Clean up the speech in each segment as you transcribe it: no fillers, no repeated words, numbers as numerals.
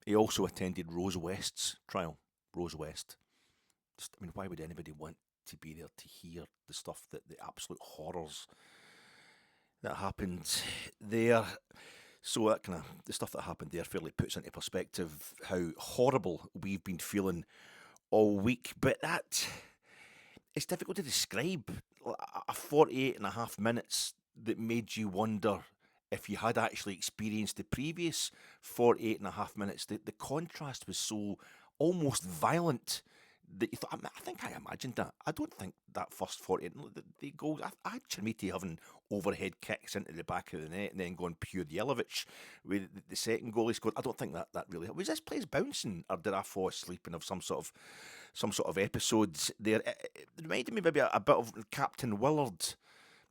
He also attended Rose West's trial. Rose West. Just, I mean, why would anybody want to be there to hear the stuff that the absolute horrors that happened there? So that kind of the stuff that happened there fairly puts into perspective how horrible we've been feeling all week. But that it's difficult to describe a 48 and a half minutes that made you wonder if you had actually experienced the previous 48 and a half minutes. The contrast was so almost violent that you thought, I think I imagined that. I don't think that first 48, the goals, I had Chermiti having overhead kicks into the back of the net and then going pure Yelovich with the second goal he scored. I don't think that really, was this place bouncing or did I fall asleep and have some sort of episodes there? It reminded me maybe a bit of Captain Willard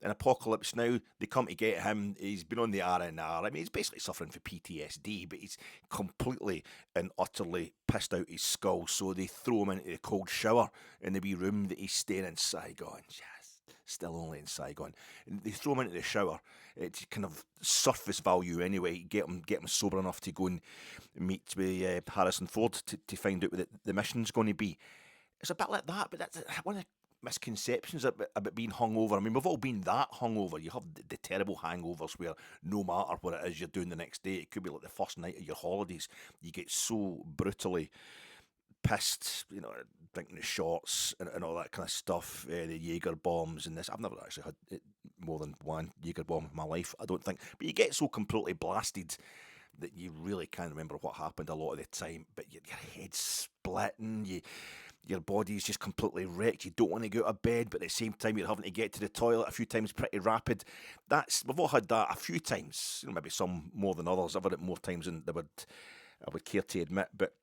in Apocalypse Now. They come to get him. He's been on the R&R. I mean, he's basically suffering for PTSD, but he's completely and utterly pissed out his skull. So they throw him into the cold shower in the wee room that he's staying in Saigon. Yes, still only in Saigon. And they throw him into the shower. It's kind of surface value anyway. Get him sober enough to go and meet with Harrison Ford to find out what the mission's going to be. It's a bit like that, but that's one of the misconceptions about being hungover. I mean, we've all been that hungover. You have the terrible hangovers where no matter what it is you're doing the next day, it could be like the first night of your holidays, you get so brutally pissed, drinking the shots and all that kind of stuff, the Jaeger bombs and this. I've never actually had more than one Jaeger bomb in my life, I don't think. But you get so completely blasted that you really can't remember what happened a lot of the time, but your head's splitting, your body's just completely wrecked. You don't want to go out of bed, but at the same time you're having to get to the toilet a few times pretty rapid. We've all had that a few times, maybe some more than others. I've had it more times than I would care to admit, but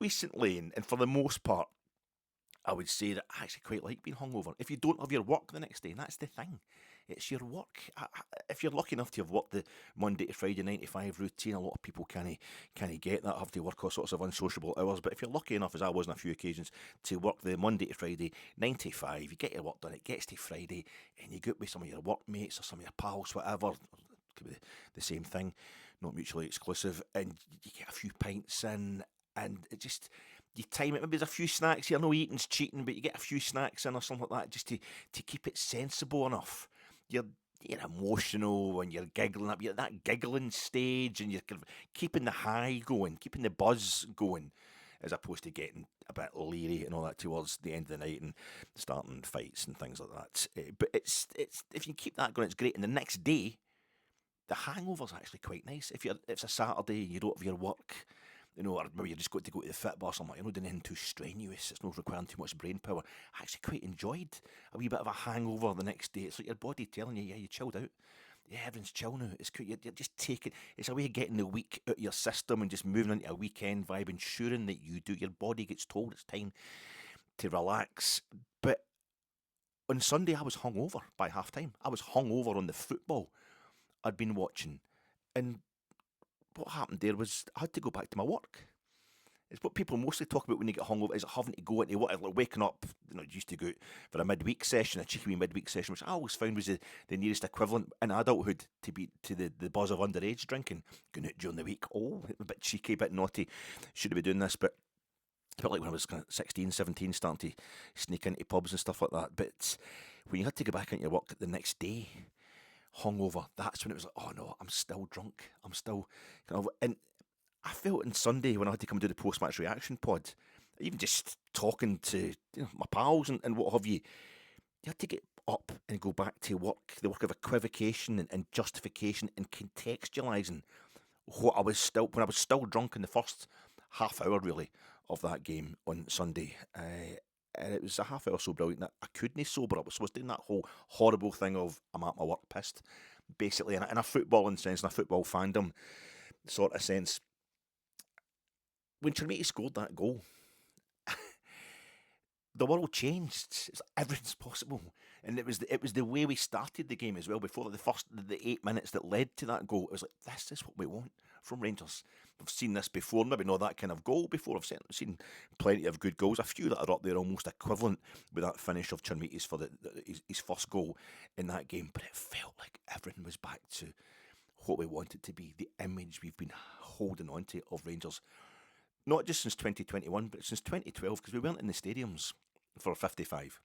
recently, and for the most part, I would say that I actually quite like being hungover. If you don't have your work the next day, and that's the thing, it's your work. If you're lucky enough to have worked the Monday to Friday 9 to 5 routine, a lot of people can't get that, have to work all sorts of unsociable hours. But if you're lucky enough, as I was on a few occasions, to work the Monday to Friday 9 to 5, you get your work done, it gets to Friday, and you go out with some of your workmates or some of your pals, whatever. Could be the same thing, not mutually exclusive, and you get a few pints in, and it just, you time it. Maybe there's a few snacks here. No eating's cheating, but you get a few snacks in or something like that just to keep it sensible enough. You're emotional and you're giggling up. You're at that giggling stage, and you're kind of keeping the high going, keeping the buzz going, as opposed to getting a bit leery and all that towards the end of the night and starting fights and things like that. But it's if you keep that going, it's great. And the next day, the hangover's actually quite nice. If it's a Saturday and you don't have your work, or maybe you're just got to go to the fit bar or something, you're not doing anything too strenuous, it's not requiring too much brain power. I actually quite enjoyed a wee bit of a hangover the next day. It's like your body telling you, yeah, you chilled out. Yeah, everything's chill now. It's cool. You're just taking. It's a way of getting the week out of your system and just moving into a weekend vibe, ensuring that you do. Your body gets told it's time to relax. But on Sunday, I was hungover by half time. I was hungover on the football I'd been watching, and what happened there was I had to go back to my work. It's what people mostly talk about when they get hungover is having to go into what, like waking up. Used to go out for a midweek session, a cheeky wee midweek session, which I always found was the nearest equivalent in adulthood to be to the buzz of underage drinking. Going out during the week, a bit cheeky, a bit naughty. Shouldn't be doing this, but it's a bit like when I was kind of 16, 17, starting to sneak into pubs and stuff like that. But when you had to go back into your work the next day, hungover, that's when it was like, oh no, I'm still drunk. I'm still kind of, and I felt on Sunday when I had to come and do the post match reaction pod, even just talking to my pals and what have you, you had to get up and go back to work, the work of equivocation and justification and contextualising what I was still, when I was still drunk in the first half hour really of that game on Sunday. And it was a half hour so brilliant that I couldn't sober up. So I was doing that whole horrible thing of I'm at my work pissed, basically, in a footballing sense, in a football fandom sort of sense. When Chermiti scored that goal, the world changed. It's everything's possible, and it was the way we started the game as well. Before the 8 minutes that led to that goal, it was like this is what we want from Rangers. I've seen this before, maybe not that kind of goal before. I've seen plenty of good goals, a few that are up there almost equivalent with that finish of Chermiti's for his first goal in that game. But it felt like everything was back to what we want it to be, the image we've been holding on to of Rangers not just since 2021, but since 2012, because we weren't in the stadiums for 55.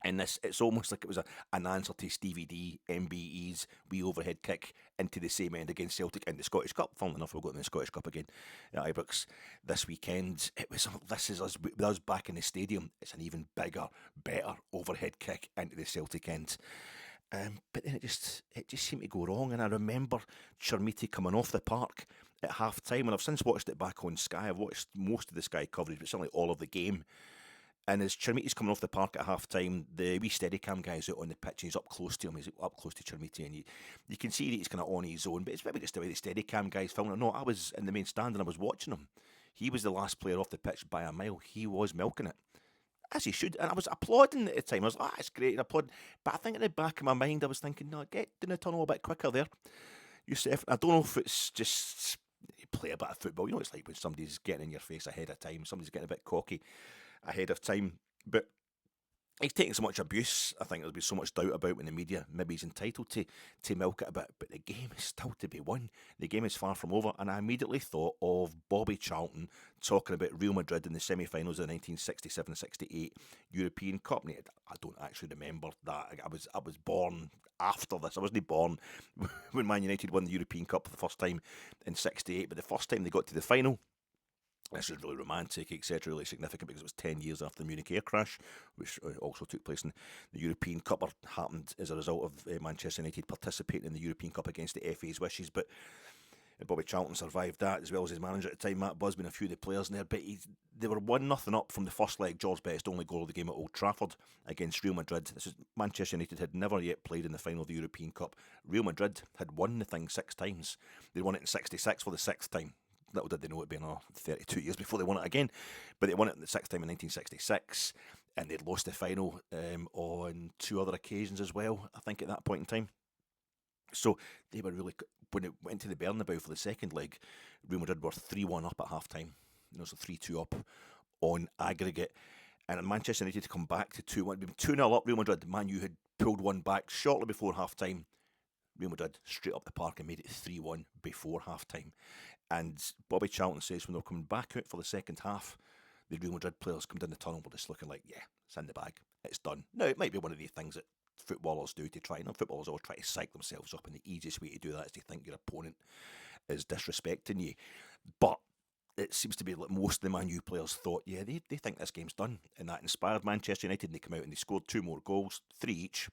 And it's almost like it was an answer to Stevie D, MBE's wee overhead kick into the same end against Celtic in the Scottish Cup. Funnily enough, we'll go to the Scottish Cup again at Ibrox this weekend. This is us, with us back in the stadium. It's an even bigger, better overhead kick into the Celtic end. But then it just seemed to go wrong. And I remember Chermiti coming off the park at half time. And I've since watched it back on Sky. I've watched most of the Sky coverage, but certainly all of the game. And as Chermiti's coming off the park at half time, the wee Steadicam guy's out on the pitch and he's up close to him. He's up close to Chermiti, and you can see that he's kind of on his own. But it's maybe just the way the Steadicam guy's filming. No, I was in the main stand and I was watching him. He was the last player off the pitch by a mile. He was milking it, as he should. And I was applauding at the time. I was like, that's great, and applauding. But I think in the back of my mind, I was thinking, no, get in the tunnel a bit quicker there, Youssef. I don't know if it's just play a bit of football. You know what it's like when somebody's getting in your face ahead of time. Somebody's getting a bit cocky ahead of time. But he's taking so much abuse. I think there'll be so much doubt about in the media. Maybe he's entitled to milk it a bit, but the game is still to be won. The game is far from over. And I immediately thought of Bobby Charlton talking about Real Madrid in the semi-finals of the 1967-68 European Cup. And I don't actually remember that. I was born after this. I wasn't born when Man United won the European Cup for the first time in 68, but the first time they got to the final. This is really romantic, etc., really significant because it was 10 years after the Munich air crash, which also took place in the European Cup, or happened as a result of Manchester United participating in the European Cup against the FA's wishes. But Bobby Charlton survived that, as well as his manager at the time, Matt Busby, and a few of the players in there. But they were 1-0 up from the first leg. George Best only goal of the game at Old Trafford against Real Madrid. This is Manchester United had never yet played in the final of the European Cup. Real Madrid had won the thing 6 times. They won it in 66 for the 6th time. Little did they know it'd be another 32 years before they won it again. But they won it the 6th time in 1966, and they'd lost the final on 2 other occasions as well, I think, at that point in time. So they were really, when it went to the Bernabeu for the second leg, Real Madrid were 3-1 up at half time. So 3-2 up on aggregate. And Manchester United to come back to 2-1. 2-0 up Real Madrid. Man U had pulled one back shortly before half time. Real Madrid straight up the park and made it 3-1 before half time. And Bobby Charlton says when they were coming back out for the second half, the Real Madrid players come down the tunnel, were just looking like, yeah, it's in the bag, it's done. Now, it might be one of these things that footballers do to try. Footballers all try to psych themselves up, and the easiest way to do that is to think your opponent is disrespecting you. But it seems to be like most of the Man U players thought, yeah, they think this game's done. And that inspired Manchester United, and they come out and they scored 2 more goals, 3 each,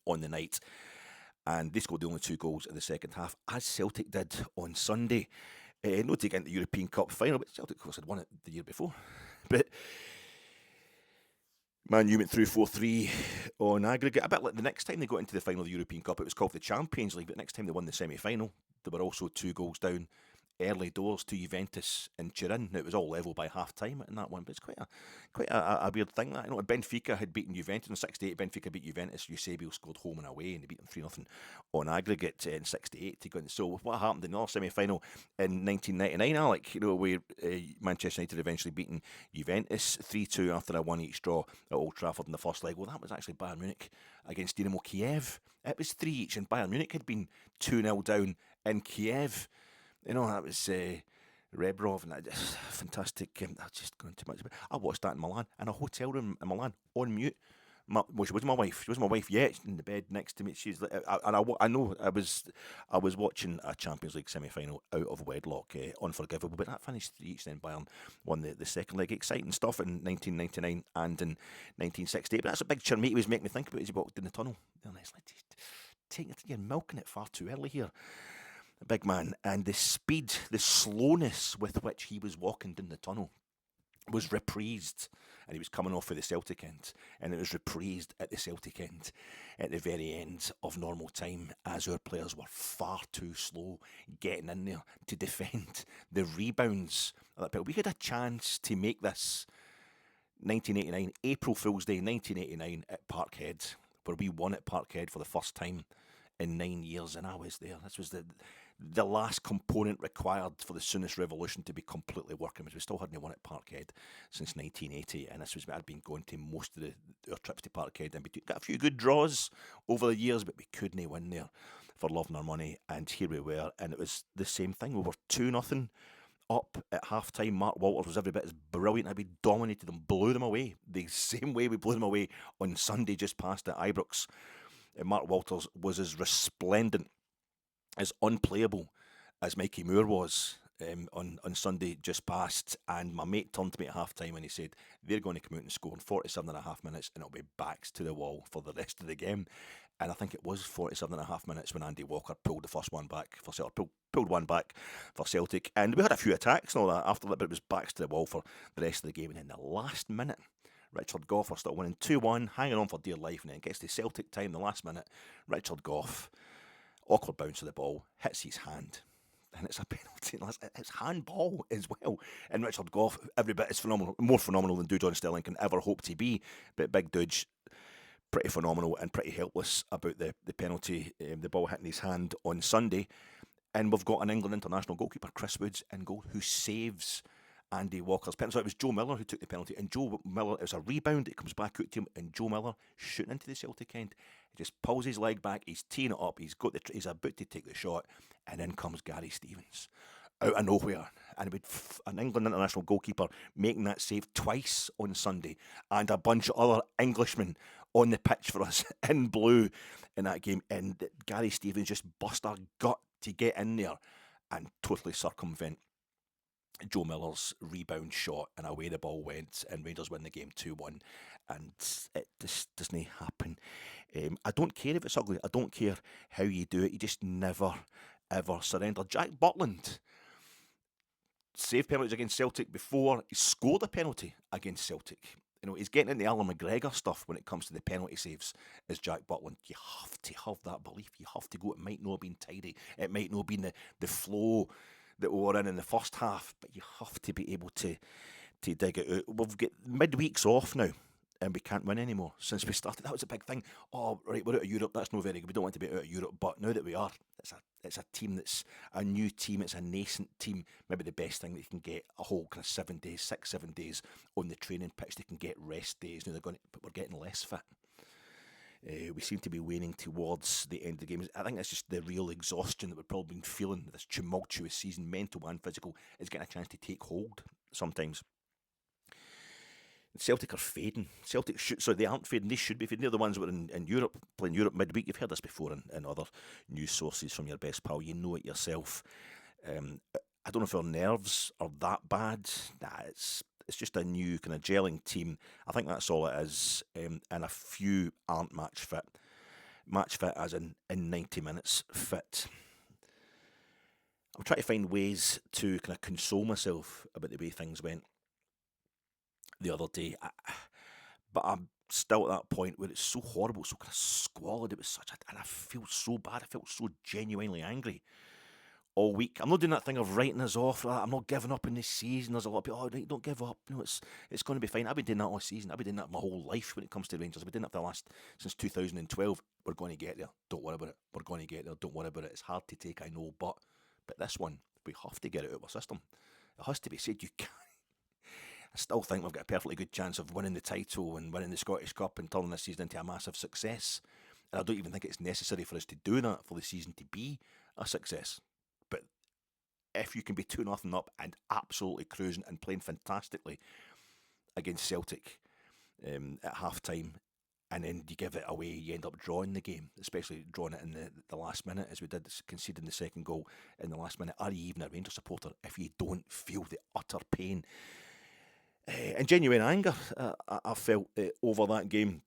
on the night. And they scored the only 2 goals in the second half, as Celtic did on Sunday. Not to get into the European Cup final, but Celtic, of course, had won it the year before. But Man U went through 4-3 on aggregate. A bit like the next time they got into the final of the European Cup, it was called the Champions League, but next time they won the semi-final, they were also 2 goals down early doors to Juventus in Turin. Now, it was all level by half time in that one, but it's quite a weird thing. That, Benfica had beaten Juventus in 68. Benfica beat Juventus. Eusebio scored home and away, and they beat them 3-0 on aggregate in 68 to go in. So what happened in the semi-final in 1999, Alec? Where Manchester United eventually beaten Juventus 3-2 after a 1-each draw at Old Trafford in the first leg. Well, that was actually Bayern Munich against Dynamo Kiev. It was 3 each, and Bayern Munich had been 2-0 down in Kiev. That was Rebrov, and that just fantastic. I just going too much. I watched that in Milan, in a hotel room in Milan, on mute. She wasn't my wife. She wasn't my wife yet. In the bed next to me. She's like, I know I was watching a Champions League semi-final out of wedlock, unforgivable. But that finished 3 each. Then Bayern won the second leg. Exciting stuff in 1999 and in 1968. But that's what Big Chermiti was making me think about as he walked in the tunnel. It's like, you're milking it far too early here, big man. And the speed, the slowness with which he was walking down the tunnel was reprised, and he was coming off for the Celtic end, and it was reprised at the Celtic end at the very end of normal time, as our players were far too slow getting in there to defend the rebounds. But we had a chance to make this 1989, April Fool's Day 1989 at Parkhead, where we won at Parkhead for the first time in 9 years, and I was there. This was the last component required for the Soonest Revolution to be completely working, because we still hadn't won at Parkhead since 1980, and this was I'd been going to most of our trips to Parkhead, and we got a few good draws over the years, but we couldn't win there for love nor money. And here we were, and it was the same thing. We were 2-0 up at half-time. Mark Walters was every bit as brilliant. We dominated them, blew them away. The same way we blew them away on Sunday just past at Ibrox. Mark Walters was as resplendent, as unplayable as Mikey Moore was on Sunday just past. And my mate turned to me at half-time and he said, they're going to come out and score in 47 and a half minutes and it'll be backs to the wall for the rest of the game. And I think it was 47 and a half minutes when Andy Walker pulled the first one back for Celtic, pulled one back for Celtic. And we had a few attacks and all that after that, but it was backs to the wall for the rest of the game. And in the last minute, Richard Gough are still winning 2-1, hanging on for dear life, and then gets to Celtic time, the last minute. Richard Gough, awkward bounce of the ball, hits his hand. And it's a penalty. It's handball as well. And Richard Gough, every bit is phenomenal, more phenomenal than Dujon Sterling can ever hope to be. But Big Duge, pretty phenomenal and pretty helpless about the penalty, the ball hitting his hand on Sunday. And we've got an England international goalkeeper, Chris Woods, in goal, who saves Andy Walker's penalty. So it was Joe Miller who took the penalty, and Joe Miller, it was a rebound, it comes back out to him, and Joe Miller shooting into the Celtic end. He just pulls his leg back, he's teeing it up, he's about to take the shot, and in comes Gary Stevens out of nowhere. And with an England international goalkeeper making that save twice on Sunday, and a bunch of other Englishmen on the pitch for us in blue in that game, and Gary Stevens just bust our gut to get in there and totally circumvent Joe Miller's rebound shot, and away the ball went, and Rangers win the game 2-1, and it just doesn't happen. I don't care if it's ugly, I don't care how you do it, you just never, ever surrender. Jack Butland saved penalties against Celtic before he scored a penalty against Celtic. You know, he's getting into Alan McGregor stuff when it comes to the penalty saves, as Jack Butland. You have to have that belief, you have to go, it might not have been tidy, it might not have been the flow that we were in the first half, but you have to be able to dig it out. We've got midweeks off now, and we can't win anymore since we started. That was a big thing. Oh, right, we're out of Europe, that's no very good. We don't want to be out of Europe, but now that we are, it's a team that's a new team, it's a nascent team. Maybe the best thing that you can get a whole kind of 7 days on the training pitch. They can get rest days. Now but we're getting less fit. We seem to be waning towards the end of the game. I think that's just the real exhaustion that we've probably been feeling. This tumultuous season, mental and physical, is getting a chance to take hold sometimes. Celtic are fading. They aren't fading, they should be fading. They're the ones that were in Europe, playing Europe midweek. You've heard this before in other news sources from your best pal. You know it yourself. I don't know if our nerves are that bad. Nah, it's just a new kind of gelling team. I think that's all it is. And a few aren't match fit. Match fit as in 90 minutes fit. I'm trying to find ways to kind of console myself about the way things went the other day. But I'm still at that point where it's so horrible, so kind of squalid. It was and I feel so bad. I felt so genuinely angry all week. I'm not doing that thing of writing us off. I'm not giving up in this season. There's a lot of people, right, don't give up. You know, it's going to be fine. I've been doing that all season. I've been doing that my whole life when it comes to Rangers. I've been doing that since 2012. We're going to get there. Don't worry about it. We're going to get there. Don't worry about it. It's hard to take, I know, but this one, we have to get it out of our system. It has to be said. You can't. I still think we've got a perfectly good chance of winning the title and winning the Scottish Cup and turning this season into a massive success. And I don't even think it's necessary for us to do that for the season to be a success. But if you can be 2-0 up and absolutely cruising and playing fantastically against Celtic at half-time, and then you give it away, you end up drawing the game, especially drawing it in the last minute, as we did, conceding the second goal in the last minute. Are you even a Rangers supporter if you don't feel the utter pain and genuine anger I felt over that game?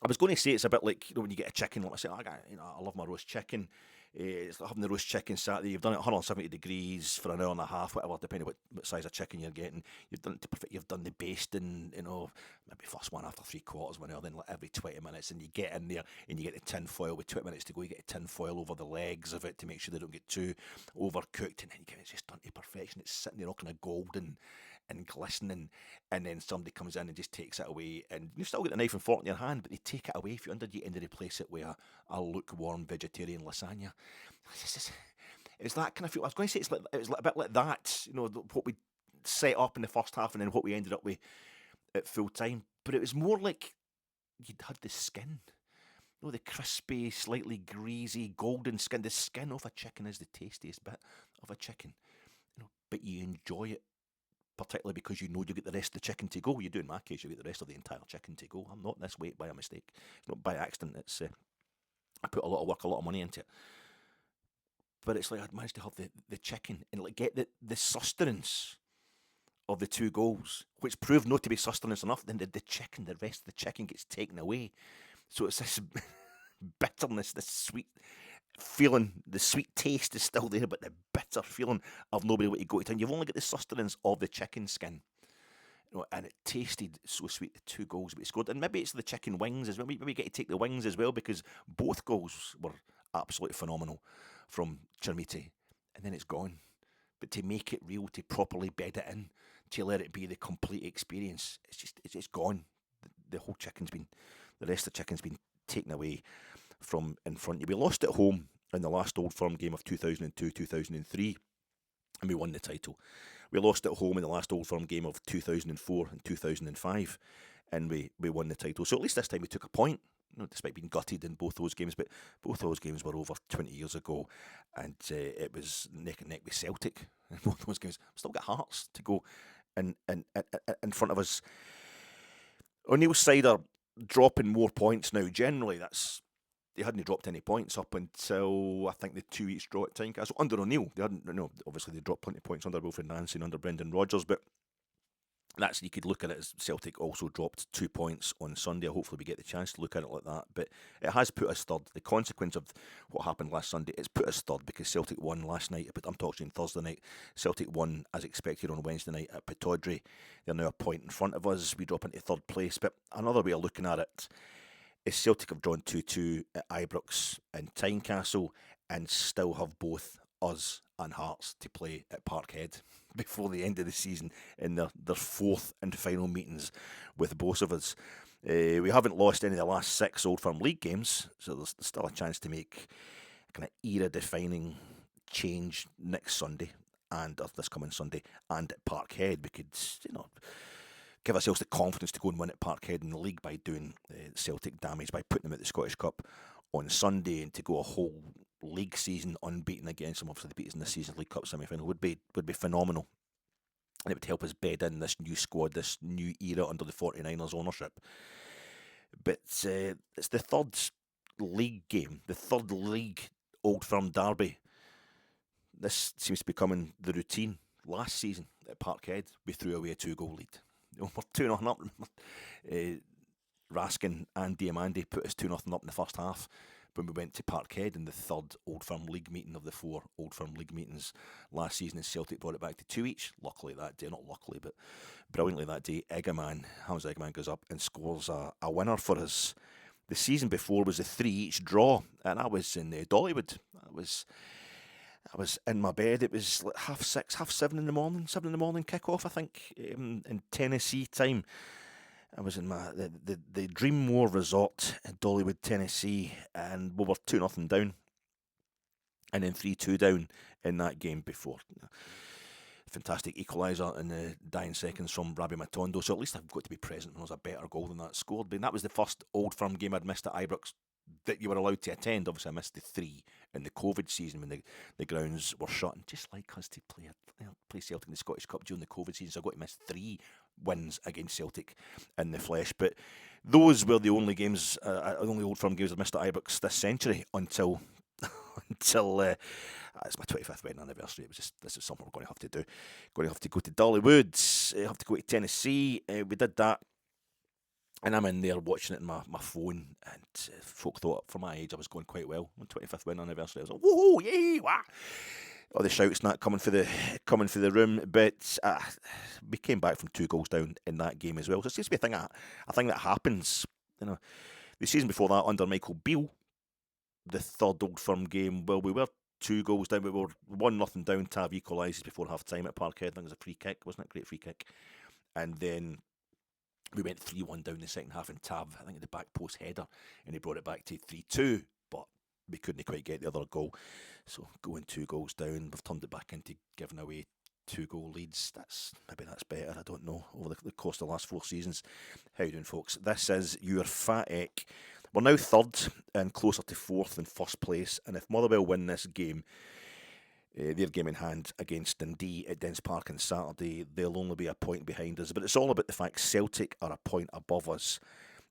I was going to say it's a bit like, when you get a chicken, like I say, I love my roast chicken. It's like having the roast chicken Saturday. You've done it 170 degrees for an hour and a half, whatever, depending on what size of chicken you're getting. You've done it to perfect. You've done the basting, maybe first one after 3/4 of an hour, then like every 20 minutes, and you get in there and you get the tin foil with 20 minutes to go. You get the tin foil over the legs of it to make sure they don't get too overcooked, and then you get it just done to perfection. It's sitting there all kind of golden and glistening, and then somebody comes in and just takes it away, and you've still got the knife and fork in your hand, but they take it away if you underneath and they replace it with a lukewarm vegetarian lasagna. It's that kind of feel. I was going to say it was a bit like that, what we set up in the first half and then what we ended up with at full time. But it was more like you'd had the skin. The crispy, slightly greasy, golden skin. The skin of a chicken is the tastiest bit of a chicken. but you enjoy it, particularly because you know you get the rest of the chicken to go. You do in my case, you get the rest of the entire chicken to go. I'm not this weight by a mistake. It's not by accident. It's I put a lot of work, a lot of money into it. But it's like I'd managed to have the chicken and like get the sustenance of the 2 goals, which proved not to be sustenance enough. Then the chicken, the rest of the chicken gets taken away. So it's this bitterness, this sweet feeling, the sweet taste is still there, but the bitter feeling of nobody able to go to town. You've only got the sustenance of the chicken skin. And it tasted so sweet, the 2 goals we scored. And maybe it's the chicken wings as well. Maybe we get to take the wings as well, because both goals were absolutely phenomenal from Chermiti. And then it's gone. But to make it real, to properly bed it in, to let it be the complete experience, it's just gone. The whole the rest of the chicken's been taken away from in front of you. We lost at home in the last Old Firm game of 2002-2003, and we won the title. We lost at home in the last Old Firm game of 2004 and 2005, and we won the title. So at least this time we took a point, despite being gutted in both those games. But both those games were over 20 years ago, and it was neck and neck with Celtic in both those games. We've still got Hearts to go in front of us. O'Neill's side are dropping more points now. Generally, they hadn't dropped any points up until I think the 2 weeks draw at Tynecastle under O'Neill. They hadn't, obviously they dropped plenty of points under Wilfred Nancy and under Brendan Rodgers, but you could look at it as Celtic also dropped 2 points on Sunday. Hopefully we get the chance to look at it like that, but it has put us third. The consequence of what happened last Sunday, it's put us third because Celtic won last night, but I'm talking Thursday night. Celtic won as expected on Wednesday night at Pittodrie. They're now a point in front of us. We drop into third place, but another way of looking at it is Celtic have drawn 2-2 at Ibrox and Tynecastle and still have both us and Hearts to play at Parkhead before the end of the season in their 4th and final meetings with both of us. We haven't lost any of the last 6 Old Firm League games, so there's still a chance to make a kind of era-defining change next Sunday and this coming Sunday and at Parkhead. We could, give ourselves the confidence to go and win at Parkhead in the league by doing Celtic damage, by putting them at the Scottish Cup on Sunday, and to go a whole league season unbeaten against them. Obviously, they beat us in this season's League Cup semi-final would be phenomenal, and it would help us bed in this new squad, this new era under the 49ers ownership. But it's the 3rd league game, the 3rd league Old Firm derby. This seems to be becoming the routine. Last season at Parkhead, we threw away a 2-goal lead. We're 2-0 up. Raskin and Diamandi put us 2-0 up in the first half when we went to Parkhead in the 3rd Old Firm League meeting of the 4 Old Firm League meetings last season, and Celtic brought it back to 2 each. Luckily that day, not luckily, but brilliantly that day, Hamza Eggman goes up and scores a winner for us. The season before was a 3 each draw, and I was in Dollywood. I was in my bed. It was like 6:30, 7:30 in the morning, 7 in the morning kickoff, I think, in Tennessee time. I was in the Dreammore Resort in Dollywood, Tennessee, and we were 2-0 down, and then 3-2 down in that game before. Fantastic equaliser in the dying seconds from Rabbi Matondo. So at least I've got to be present when there was a better goal than that scored. But that was the first Old Firm game I'd missed at Ibrox that you were allowed to attend. Obviously, I missed the 3 in the COVID season when the grounds were shut. And just like us to play Celtic in the Scottish Cup during the COVID season, so I got to miss 3 wins against Celtic in the flesh. But those were the only games, only Old Firm games I missed at Ibrox this century until it's my 25th wedding anniversary. It was just, this is something we're going to have to do. Going to have to go to Dollywood, have to go to Tennessee. We did that. And I'm in there watching it on my phone, and folk thought for my age I was going quite well. On 25th wedding anniversary, I was like, whoa, yay, wah! All the shouts not coming for the room, but we came back from 2 goals down in that game as well. So it seems to be a thing that happens. The season before that under Michael Beale, the 3rd Old Firm game, well, we were 2 goals down, we were 1-0 down. Tav equalises before half time at Parkhead. I think it was a free kick, wasn't it? Great free kick. And then we went 3-1 down the second half, and Tav, I think, at the back post header, and he brought it back to 3-2, but we couldn't quite get the other goal. So going 2 goals down, we've turned it back into giving away 2-goal leads. Maybe that's better, I don't know, over the course of the last 4 seasons. How you doing, folks? This is your Fat Eck. We're now 3rd and closer to 4th than 1st place, and if Motherwell win this game, their game in hand against Dundee at Dens Park on Saturday. They'll only be a point behind us, but it's all about the fact Celtic are a point above us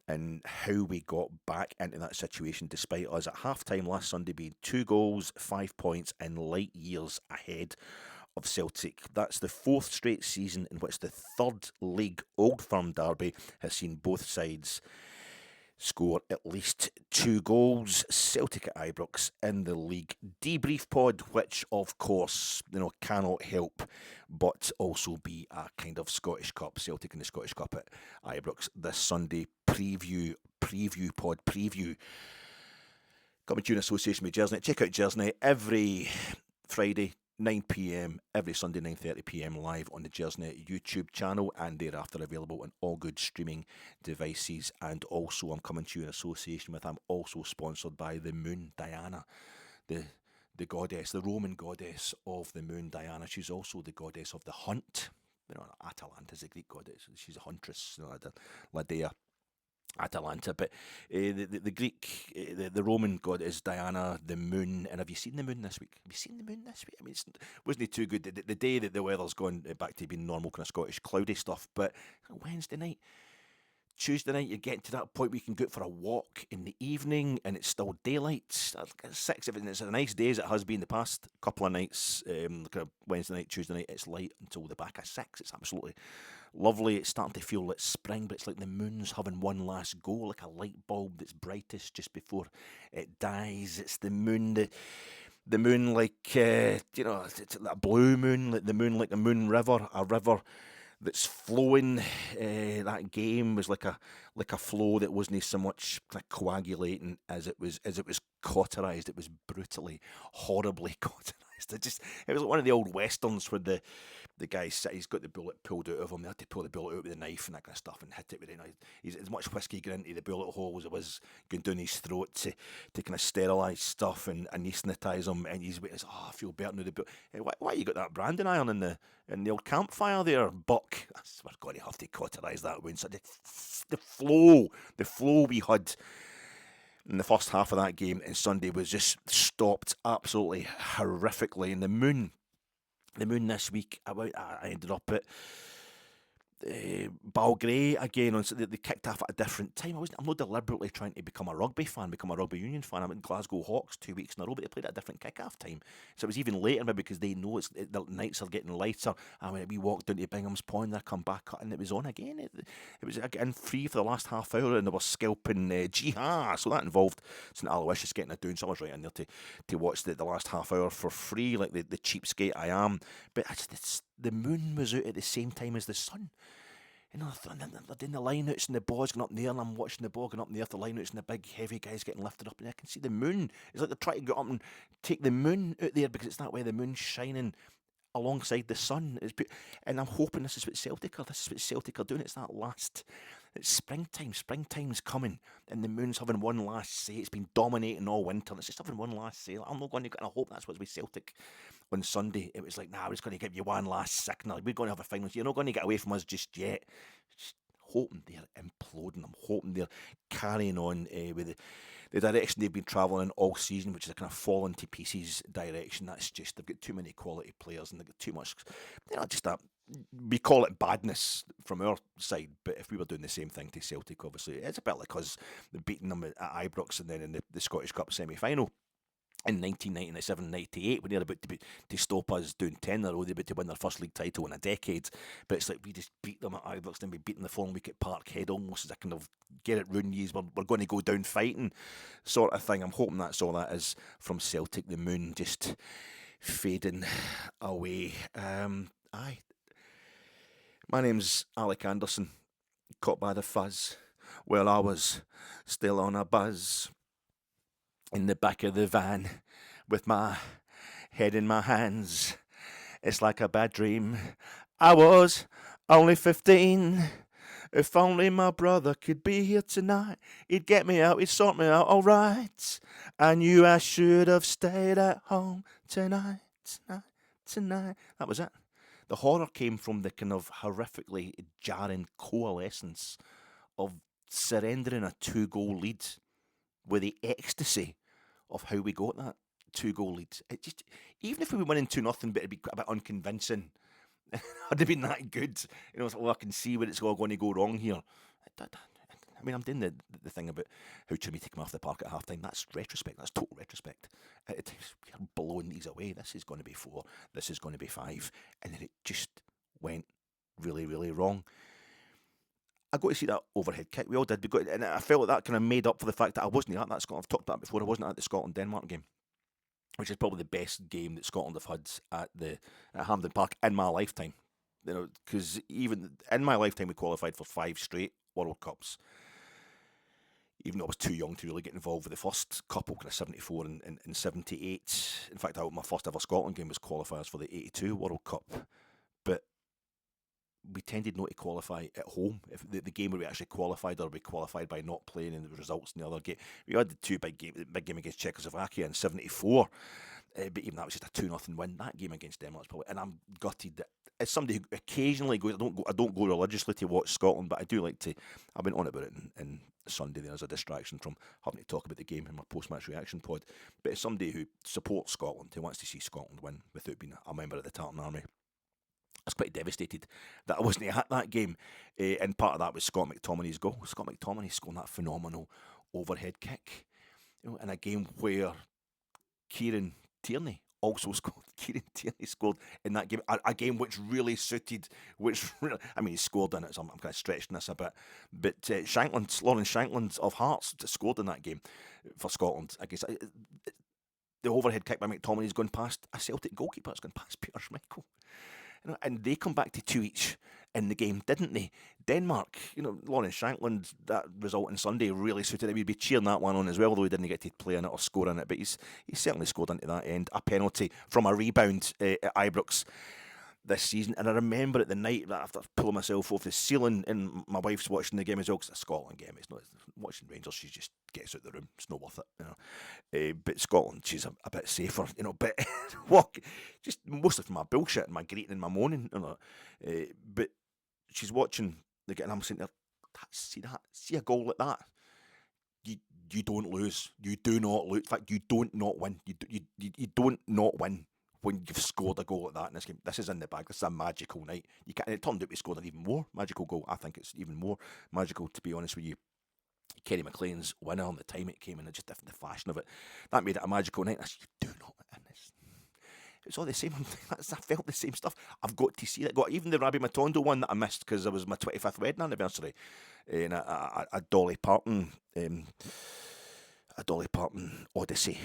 and how we got back into that situation despite us at half-time last Sunday being 2 goals, 5 points and light years ahead of Celtic. That's the 4th straight season in which the 3rd League Old Firm derby has seen both sides score at least 2 goals. Celtic at Ibrox in the league debrief pod, which of course, cannot help but also be a kind of Scottish Cup, Celtic in the Scottish Cup at Ibrox this Sunday. Preview pod. Coming to you in association with Jersey. Check out Jersey every Friday 9 p.m, every Sunday 9:30 p.m, live on the Jersey YouTube channel, and thereafter available on all good streaming devices. And also I'm coming to you in association with, I'm also sponsored by the Moon Diana, the goddess, the Roman goddess of the moon, Diana. She's also the goddess of the hunt. Atalanta's the Greek goddess. She's a huntress, Ladea. Atalanta, but the Greek, the Roman god is Diana, the moon. And have you seen the moon this week? Have you seen the moon this week? I mean, wasn't it too good? The day that the weather's gone back to being normal, kind of Scottish cloudy stuff, but Wednesday night, Tuesday night, you're getting to that point where you can go out for a walk in the evening and it's still daylight. 6, if it's a nice day as it has been the past couple of nights, kind of Wednesday night, Tuesday night, it's light until the back of 6. It's absolutely lovely. It's starting to feel like spring, but it's like the moon's having one last go, like a light bulb that's brightest just before it dies. It's the moon, the moon like, it's a blue moon, like the moon like a moon river, a river that's flowing. That game was like a flow that wasn't so much kind of coagulating as it was cauterized. It was brutally, horribly cauterized. It was like one of the old westerns where the guy he's got the bullet pulled out of him. They had to pull the bullet out with a knife and that kind of stuff and hit it with it. He's as much whiskey going into the bullet hole as it was going down his throat to kind of sterilise stuff and anaesthetise him. And he's waiting, I feel better now. Why you got that branding iron in the old campfire there, Buck? We're going to have to cauterise that wound. So the flow we had in the first half of that game on Sunday was just stopped absolutely horrifically. And the moon this week, I ended up at Balgrey again. They kicked off at a different time. I'm not deliberately trying to become a rugby union fan. I'm in Glasgow Hawks 2 weeks in a row, but they played at a different kick-off time. So it was even later, maybe because they know the nights are getting lighter. And when we walked down to Bingham's Pond, I come back and it was on again. It was again free for the last half hour, and they were scalping Jihad. So that involved St Aloysius getting a doing. So I was right in there to watch the last half hour for free, like the cheapskate I am. But the moon was out at the same time as the sun. They're doing the lineouts and the ball's going up in the air, and I'm watching the ball going up in the air, the lineouts and the big heavy guys getting lifted up, and I can see the moon. It's like they're trying to go up and take the moon out there because it's that way the moon's shining alongside the sun. And I'm hoping this is what Celtic are doing. It's that last, it's springtime. Springtime's coming, and the moon's having one last say. It's been dominating all winter, and it's just having one last say. I'm not going to, and I hope that's what's with Celtic on Sunday. It was like, we're just going to give you one last signal. We're going to have a final. You're not going to get away from us just yet. Just hoping they're imploding. I'm hoping they're carrying on with the direction they've been travelling in all season, which is a kind of fallen to pieces direction. That's just, they've got too many quality players and they've got too much, just that, we call it badness from our side, but if we were doing the same thing to Celtic, obviously, it's a bit like us beating them at Ibrox and then in the Scottish Cup semi-final in 1997-98, when they're about to stop us doing 10 in a row, they're about to win their first league title in a decade. But it's like we just beat them at Ibrox, then we beat them the following week at Parkhead, almost as a kind of get it ruined years, we're going to go down fighting sort of thing. I'm hoping that's all that is from Celtic, the moon just fading away. Aye. My name's Alec Anderson, caught by the fuzz. Well, I was still on a buzz in the back of the van with my head in my hands. It's like a bad dream. I was only 15. If only my brother could be here tonight, he'd get me out, he'd sort me out all right. I knew I should have stayed at home tonight. That was it. The horror came from the kind of horrifically jarring coalescence of surrendering a 2-goal lead with the ecstasy of how we got that 2-goal leads. It just, even if we were winning 2-0, but it'd be a bit unconvincing. Had it been that good, it's like, I can see where it's all going to go wrong here. I mean, I'm doing the thing about how Chermiti came off the park at half time. That's retrospect. That's total retrospect. We're blowing these away. This is going to be 4. This is going to be 5. And then it just went really, really wrong. I got to see that overhead kick. We all did. And I felt like that kind of made up for the fact that I wasn't at that Scotland. I've talked about that before. I wasn't at the Scotland-Denmark game, which is probably the best game that Scotland have had at Hampden Park in my lifetime. Because even in my lifetime, we qualified for 5 straight World Cups. Even though I was too young to really get involved with the first couple, kind of 74 and 78. In fact, my first ever Scotland game was qualifiers for the 82 World Cup. But we tended not to qualify at home. If the game where we actually qualified, or we qualified by not playing in the results in the other game. We had the 2 big game against Czechoslovakia in 74. But even that was just a 2-0 win. That game against Denmark, probably, and I'm gutted that as somebody who occasionally goes, I don't go religiously to watch Scotland, but I do like to. I went on about it in Sunday there as a distraction from having to talk about the game in my post-match reaction pod. But as somebody who supports Scotland, who wants to see Scotland win without being a member of the Tartan Army, I was quite devastated that I wasn't at that game. And part of that was Scott McTominay's goal. Scott McTominay scoring that phenomenal overhead kick, in a game where Kieran Tierney also scored. Kieran Tierney scored in that game, a game which really suited, he scored in it, so I'm kind of stretching this a bit, but Lawrence Shankland of Hearts scored in that game for Scotland. I guess the overhead kick by McTominay's gone past a Celtic goalkeeper. It's gone past Peter Schmeichel. And they come back to 2 each in the game, didn't they? Denmark, Lawrence Shankland, that result on Sunday really suited him. He'd be cheering that one on as well, although he didn't get to play in it or score in it. But he's certainly scored into that end. A penalty from a rebound at Ibrox this season. And I remember at the night that after pulling myself off the ceiling, and my wife's watching the game as well, because it's a Scotland game. It's not watching Rangers. She just gets out of the room. It's not worth it, But Scotland, she's a bit safer, But just mostly from my bullshit and my greeting and my moaning, But she's watching the game, and I'm sitting there. See a goal like that. You don't lose. You do not lose. In fact, you don't not win. You don't not win when you've scored a goal like that in this game. This is in the bag. This is a magical night. It turned out we scored an even more magical goal. I think it's even more magical, to be honest with you. Kenny McLean's winner on the time it came in, and just the fashion of it, that made it a magical night. You do not win this. It's all the same. I felt the same stuff. I've got to see it. Even the Rabbi Matondo one that I missed because it was my 25th wedding anniversary, and a Dolly Parton Odyssey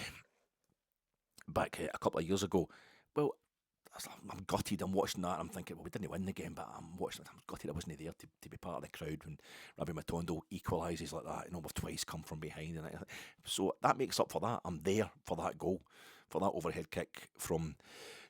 back a couple of years ago. Well, I'm gutted. I'm watching that and I'm thinking, well, we didn't win the game, but I'm watching it. I'm gutted I wasn't there to be part of the crowd when Rabbi Matondo equalises like that, we've twice come from behind. So that makes up for that. I'm there for that goal, for that overhead kick from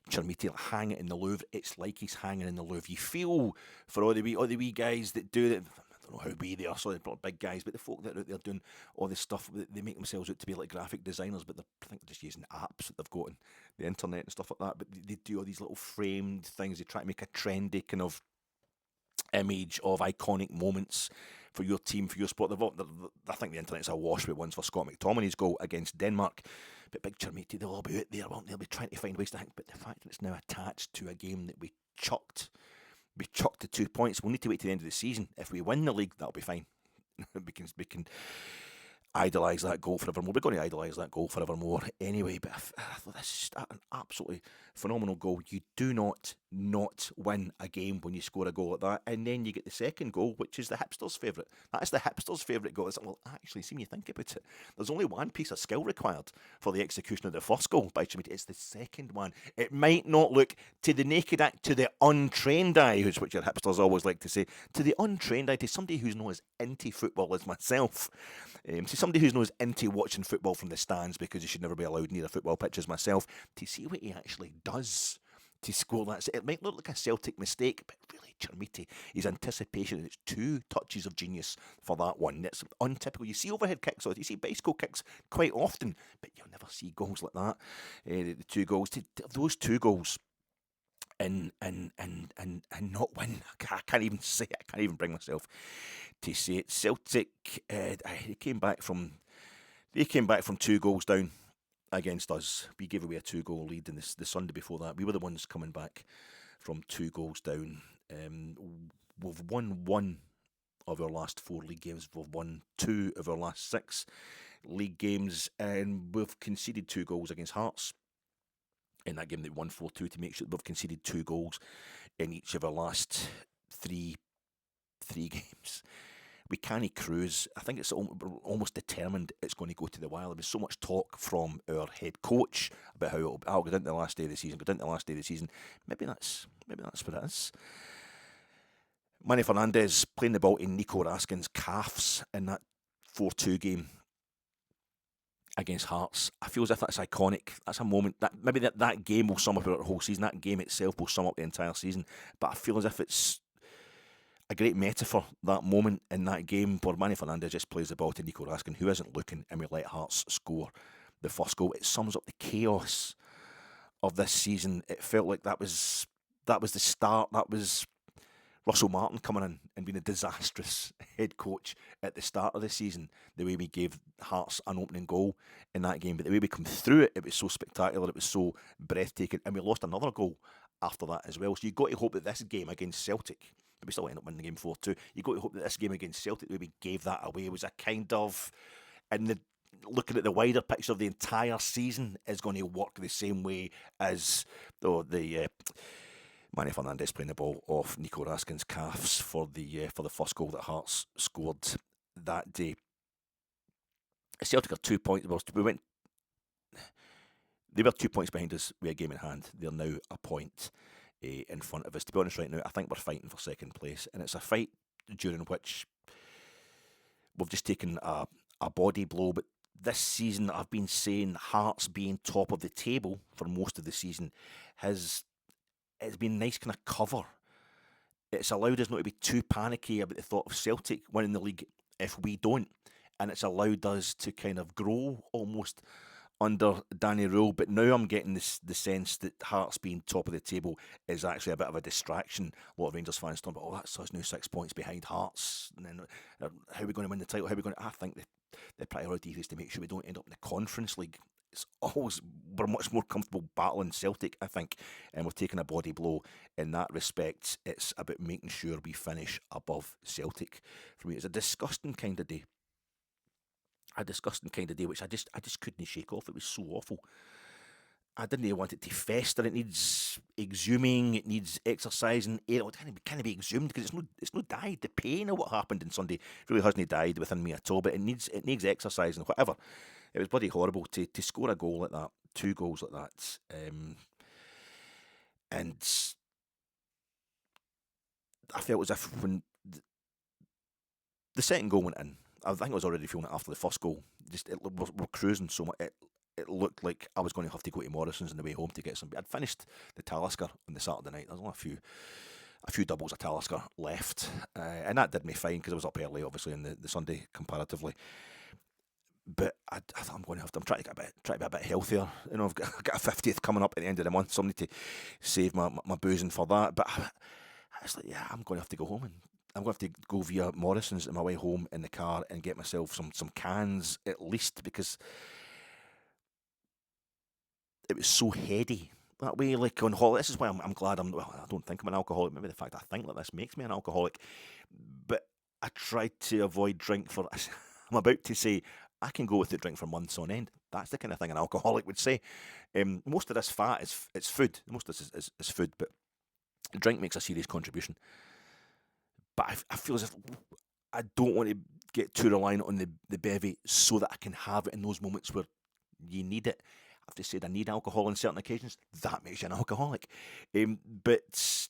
Chermiti, hang it in the Louvre. It's like he's hanging in the Louvre. You feel for all the wee guys that do it. I don't know how wee they are, so they're not big guys, but the folk that are out there doing all this stuff, they make themselves out to be like graphic designers, but I think they're just using apps that they've got on the internet and stuff like that. But they do all these little framed things. They try to make a trendy kind of image of iconic moments for your team, for your sport. I think the internet's awash with ones for Scott McTominay's goal against Denmark. But big Chermiti, they'll all be out there, won't they? They'll be trying to find ways to think. But the fact that it's now attached to a game that we chucked the 2 points. We'll need to wait to the end of the season. If we win the league, that'll be fine. we can idolise that goal forevermore. We're going to idolise that goal forevermore anyway. But I thought this is an absolutely phenomenal goal. You do not win a game when you score a goal like that. And then you get the second goal, which is the hipster's favourite. That is the hipster's favourite goal. It's like, well, actually, see when you think about it, there's only one piece of skill required for the execution of the first goal by Chermiti. It's the second one. It might not look, to the naked eye, to the untrained eye, which your hipsters always like to say, to the untrained eye, to somebody who's not as into football as myself, to somebody who's not as into watching football from the stands because you should never be allowed near a football pitch as myself, to see what he actually does to score that. It might look like a Celtic mistake, but really, Chermiti, his anticipation, it's 2 touches of genius for that one. It's untypical. You see overhead kicks, or you see bicycle kicks quite often, but you'll never see goals like that. The 2 goals, those 2 goals, and not win. I can't even say it. I can't even bring myself to say it. Celtic, they came back from 2 goals down against us. We gave away a 2-goal lead in the Sunday before that. We were the ones coming back from 2 goals down. We've won 1 of our last 4 league games. We've won 2 of our last 6 league games, and we've conceded 2 goals against Hearts in that game that we won 4-2 to make sure that we've conceded 2 goals in each of our last 3 games. We can't cruise. I think it's almost determined it's going to go to the wire. There was so much talk from our head coach about how it'll go down to the last day of the season, Maybe that's what it is. Manny Fernandez playing the ball in Nico Raskin's calves in that 4-2 game against Hearts. I feel as if that's iconic. That's a moment that maybe that game will sum up our whole season. That game itself will sum up the entire season. But I feel as if it's a great metaphor, that moment in that game where Manny Fernandez just plays the ball to Nico Raskin, who isn't looking, and we let Hearts score the first goal. It sums up the chaos of this season. It felt like that was the start. That was Russell Martin coming in and being a disastrous head coach at the start of the season. The way we gave Hearts an opening goal in that game, but the way we come through it, it was so spectacular. It was so breathtaking, and we lost another goal after that as well. So you've got to hope that this game against Celtic, but we still end up winning the game 4-2. You've got to hope that this game against Celtic, the way we gave that away, was a kind of, looking at the wider picture of the entire season, is going to work the same way as Manny Fernandez playing the ball off Nico Raskin's calves for the first goal that Hearts scored that day. Celtic are 2 points. They were 2 points behind us with a game in hand. They're now a point in front of us. To be honest, right now, I think we're fighting for second place, and it's a fight during which we've just taken a body blow. But this season, I've been saying Hearts being top of the table for most of the season it's been nice kind of cover. It's allowed us not to be too panicky about the thought of Celtic winning the league if we don't, and it's allowed us to kind of grow almost under Danny Röhl. But now I'm getting the sense that Hearts being top of the table is actually a bit of a distraction. A lot of Rangers fans talking about, that's us now 6 points behind Hearts, and then how are we going to win the title? I think the priority is to make sure we don't end up in the Conference League. We're much more comfortable battling Celtic, I think, and we've taken a body blow in that respect. It's about making sure we finish above Celtic. For me, it's a disgusting kind of day. Which I just couldn't shake off. It was so awful. I didn't want it to fester. It needs exhuming. It needs exercising. It can't be exhumed because it's not died. The pain of what happened on Sunday really hasn't died within me at all. But it needs exercising. Whatever. It was bloody horrible to score a goal like that, 2 goals like that, and I felt as if when the second goal went in, I think I was already feeling it after the first goal. We're cruising so much. It looked like I was going to have to go to Morrison's on the way home to get some. I'd finished the Talisker on the Saturday night. There was only a few doubles of Talisker left, and that did me fine because I was up early, obviously, on the Sunday comparatively. But I'm trying to be a bit healthier. You know, I've got a 50th coming up at the end of the month, so I need to save my boozing for that. But it's like, I'm going to have to go home, and I'm going to have to go via Morrison's on my way home in the car and get myself some cans at least, because it was so heady that way. Like on holiday, this is why I'm glad I don't think I'm an alcoholic. Maybe the fact I think that this makes me an alcoholic. But I tried to avoid drink for. I'm about to say, I can go with the drink for months on end. That's the kind of thing an alcoholic would say. Most of this fat it's food. Most of this is food, but drink makes a serious contribution. But I feel as if I don't want to get too reliant on the bevy so that I can have it in those moments where you need it. I've just said I need alcohol on certain occasions. That makes you an alcoholic. But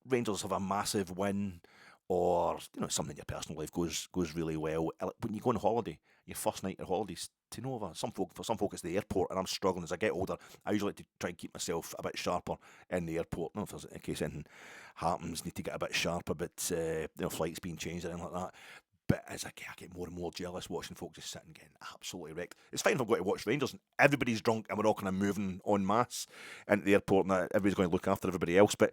Rangers have a massive win, or something in your personal life goes really well. When you go on holiday, your first night of holidays, for some folk it's the airport, and I'm struggling as I get older. I usually like to try and keep myself a bit sharper in the airport. Not in case anything happens, need to get a bit sharper, but flights being changed or anything like that. But as I get more and more jealous watching folk just sitting getting absolutely wrecked. It's fine if I've got to watch Rangers and everybody's drunk and we're all kind of moving en masse into the airport and everybody's going to look after everybody else. But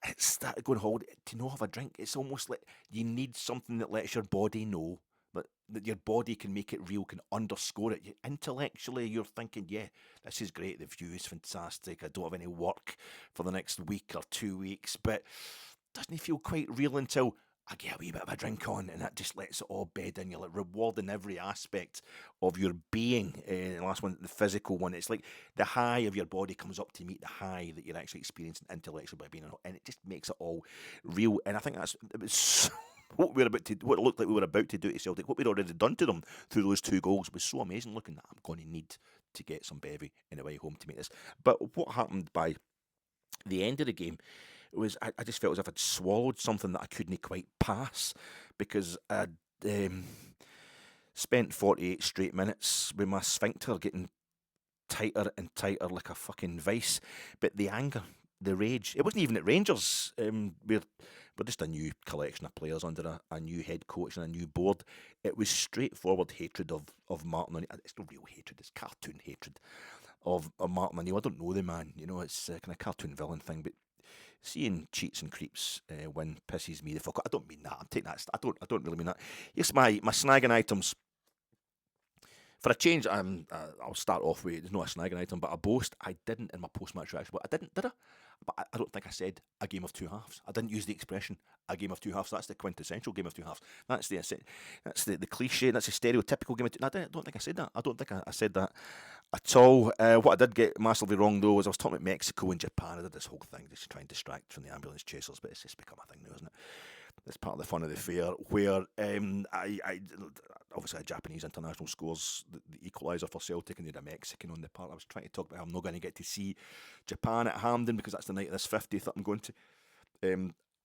it's that going holiday to not have a drink. It's almost like you need something that lets your body know but that your body can make it real, can underscore it. Intellectually, you're thinking, yeah, this is great, the view is fantastic, I don't have any work for the next week or 2 weeks, but doesn't it feel quite real until I get a wee bit of a drink on, and that just lets it all bed in. You're like rewarding every aspect of your being. The last one, the physical one, it's like the high of your body comes up to meet the high that you're actually experiencing intellectually by being, and it just makes it all real. And I think it was what we were about to, what it looked like we were about to do to Celtic, what we'd already done to them through those 2 goals was so amazing looking that I'm going to need to get some bevy in the way home to make this. But what happened by the end of the game was I just felt as if I'd swallowed something that I couldn't quite pass, because I'd spent 48 straight minutes with my sphincter getting tighter and tighter like a fucking vice. But the anger, the rage, it wasn't even at Rangers. We're just a new collection of players under a new head coach and a new board. It was straightforward hatred of Martin O'Neill. It's no real hatred, it's cartoon hatred of Martin O'Neill. I don't know the man, it's a kind of cartoon villain thing, but seeing cheats and creeps win pisses me the fuck off. I don't mean that. I'm taking that. I don't really mean that. Here's my snagging items. For a change, I'll start off with, there's not a snagging item, but a boast. I didn't in my post-match reaction. But I didn't, did I? But I don't think I said a game of 2 halves. I didn't use the expression a game of 2 halves. That's the quintessential game of 2 halves. That's the cliche. That's the stereotypical game of 2. I don't think I said that. I don't think I said that at all. What I did get massively wrong though was I was talking about Mexico and Japan. I did this whole thing just to try and distract from the ambulance chasers, but it's just become a thing now, isn't it? It's part of the fun of the fair, where I obviously a Japanese international scores the equaliser for Celtic, and they had a Mexican on the part. I was trying to talk about how I'm not going to get to see Japan at Hampden because that's the night of this 50th that I'm going to.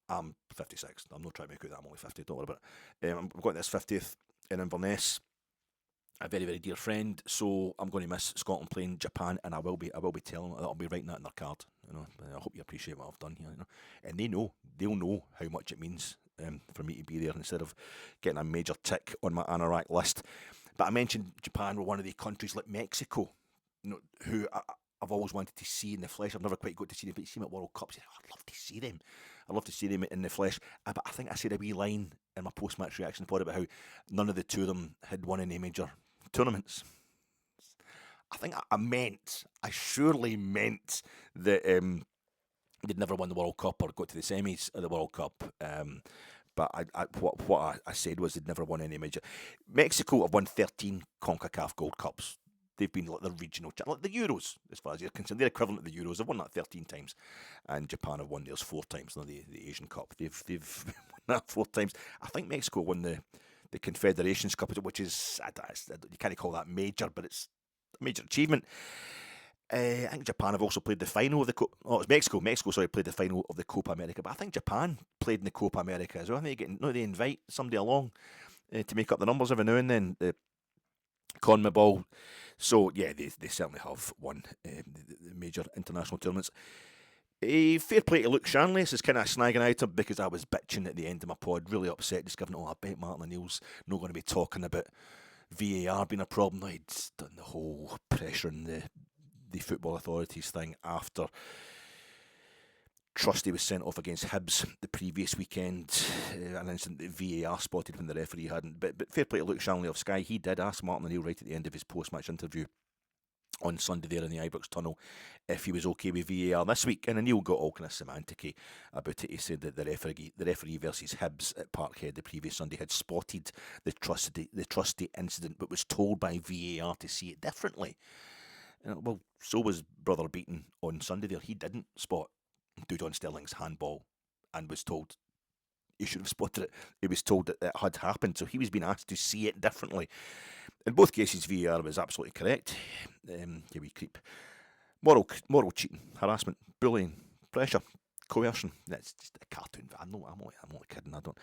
I'm 56. I'm not trying to make out that I'm only 50. Don't worry about it. I'm going to this 50th in Inverness. A very, very dear friend, so I'm going to miss Scotland playing Japan, and I will be telling them that I'll be writing that in their card. I hope you appreciate what I've done here. And they'll know how much it means for me to be there instead of getting a major tick on my anorak list. But I mentioned Japan were one of the countries like Mexico, who I've always wanted to see in the flesh. I've never quite got to see them, but you see them at World Cups. I'd love to see them. I'd love to see them in the flesh. But I think I said a wee line in my post-match reaction pod about how none of the 2 of them had won any major tournaments. I think I surely meant that they'd never won the World Cup or got to the semis of the World Cup. But what I said was they'd never won any major. Mexico have won 13 CONCACAF Gold Cups. They've been like the regional, like the Euros, as far as you're concerned. They're equivalent to the Euros. They've won that 13 times, and Japan have won theirs 4 times. The Asian Cup, they've won that 4 times. I think Mexico won the Confederations Cup, which is, you can't call that major, but it's a major achievement. I think Japan have also played the final of the it's Mexico. Mexico, sorry, played the final of the Copa America, but I think Japan played in the Copa America as well. I think they invite somebody along to make up the numbers every now and then. The CONMEBOL. So yeah, they certainly have won the major international tournaments. Fair play to Luke Shanley. This is kind of a snagging item because I was bitching at the end of my pod, really upset, just giving I bet Martin O'Neill's not going to be talking about VAR being a problem. He'd done the whole pressure and the football authorities thing after Trusty was sent off against Hibs the previous weekend, an incident that VAR spotted when the referee hadn't. But fair play to Luke Shanley of Sky. He did ask Martin O'Neill right at the end of his post-match interview on Sunday there in the Ibrox tunnel if he was okay with VAR this week, and O'Neill got all kind of semanticy about it. He said that the referee versus Hibs at Parkhead the previous Sunday had spotted the Trusty incident, but was told by VAR to see it differently. Well, so was Brother Beaton on Sunday there. He didn't spot Dudon Sterling's handball and was told he should have spotted it. He was told that it had happened, so he was being asked to see it differently. In both cases, VAR was absolutely correct. Here we creep. Moral cheating, harassment, bullying, pressure, coercion. That's just a cartoon. I'm only kidding. I don't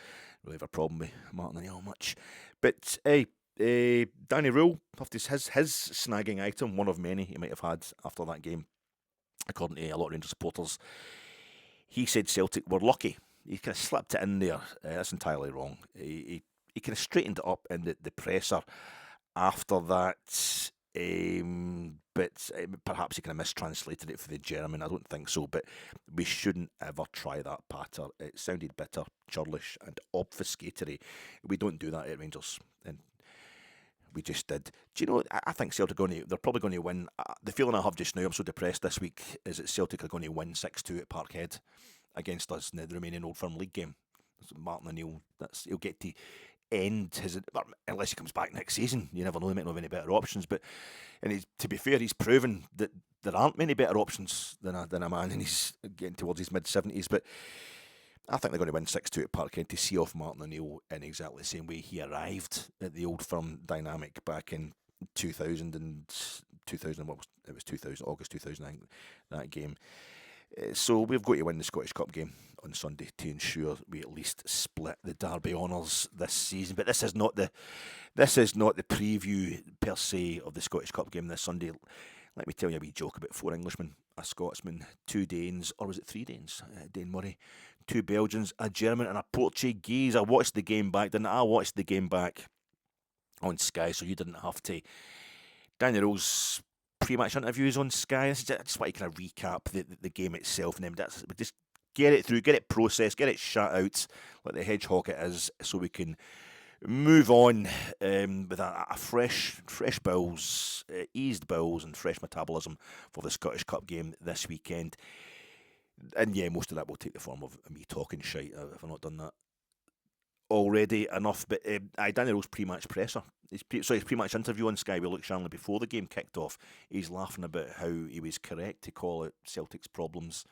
really have a problem with Martin O'Neill much. But Danny Röhl, his snagging item, one of many he might have had after that game, according to a lot of Rangers supporters. He said Celtic were lucky. He kind of slipped it in there. That's entirely wrong. He kind of straightened it up in the presser after that but perhaps he kind of mistranslated it for the German. I don't think so, but we shouldn't ever try that patter. It sounded bitter, churlish, and obfuscatory. We don't do that at Rangers, and we just did. Do you know, I think Celtic they're probably going to win. The feeling I have just now, I'm so depressed this week, is that Celtic are going to win 6-2 at Parkhead against us in the remaining Old Firm League game. Martin O'Neill, he'll get to end his, unless he comes back next season. You never know, they might not have any better options. But to be fair, he's proven that there aren't many better options than a man, and he's getting towards his mid-70s. But I think they're going to win 6-2 at Parkhead to see off Martin O'Neill in exactly the same way he arrived at the Old Firm dynamic back in 2000 August 2000, I think, that game. So we've got to win the Scottish Cup game on Sunday to ensure we at least split the Derby honours this season. But this is not the preview per se of the Scottish Cup game this Sunday. Let me tell you a wee joke about 4 Englishmen, a Scotsman, 2 Danes, or was it 3 Danes? Dane Murray, 2 Belgians, a German and a Portuguese. I watched the game back, didn't I? I watched the game back on Sky, so you didn't have to. Danny Röhl's pre-match interviews on Sky. I just want to kind of recap the game itself, and then just get it through, get it processed, get it shut out like the hedgehog it is, so we can move on with a fresh bowels, eased bowels, and fresh metabolism for the Scottish Cup game this weekend. And yeah, most of that will take the form of me talking shite if I've not done that already enough. But Danny Röhl's pre-match presser, his pre-match interview on Sky with Luke Shanley before the game kicked off, he's laughing about how he was correct to call out Celtic's problems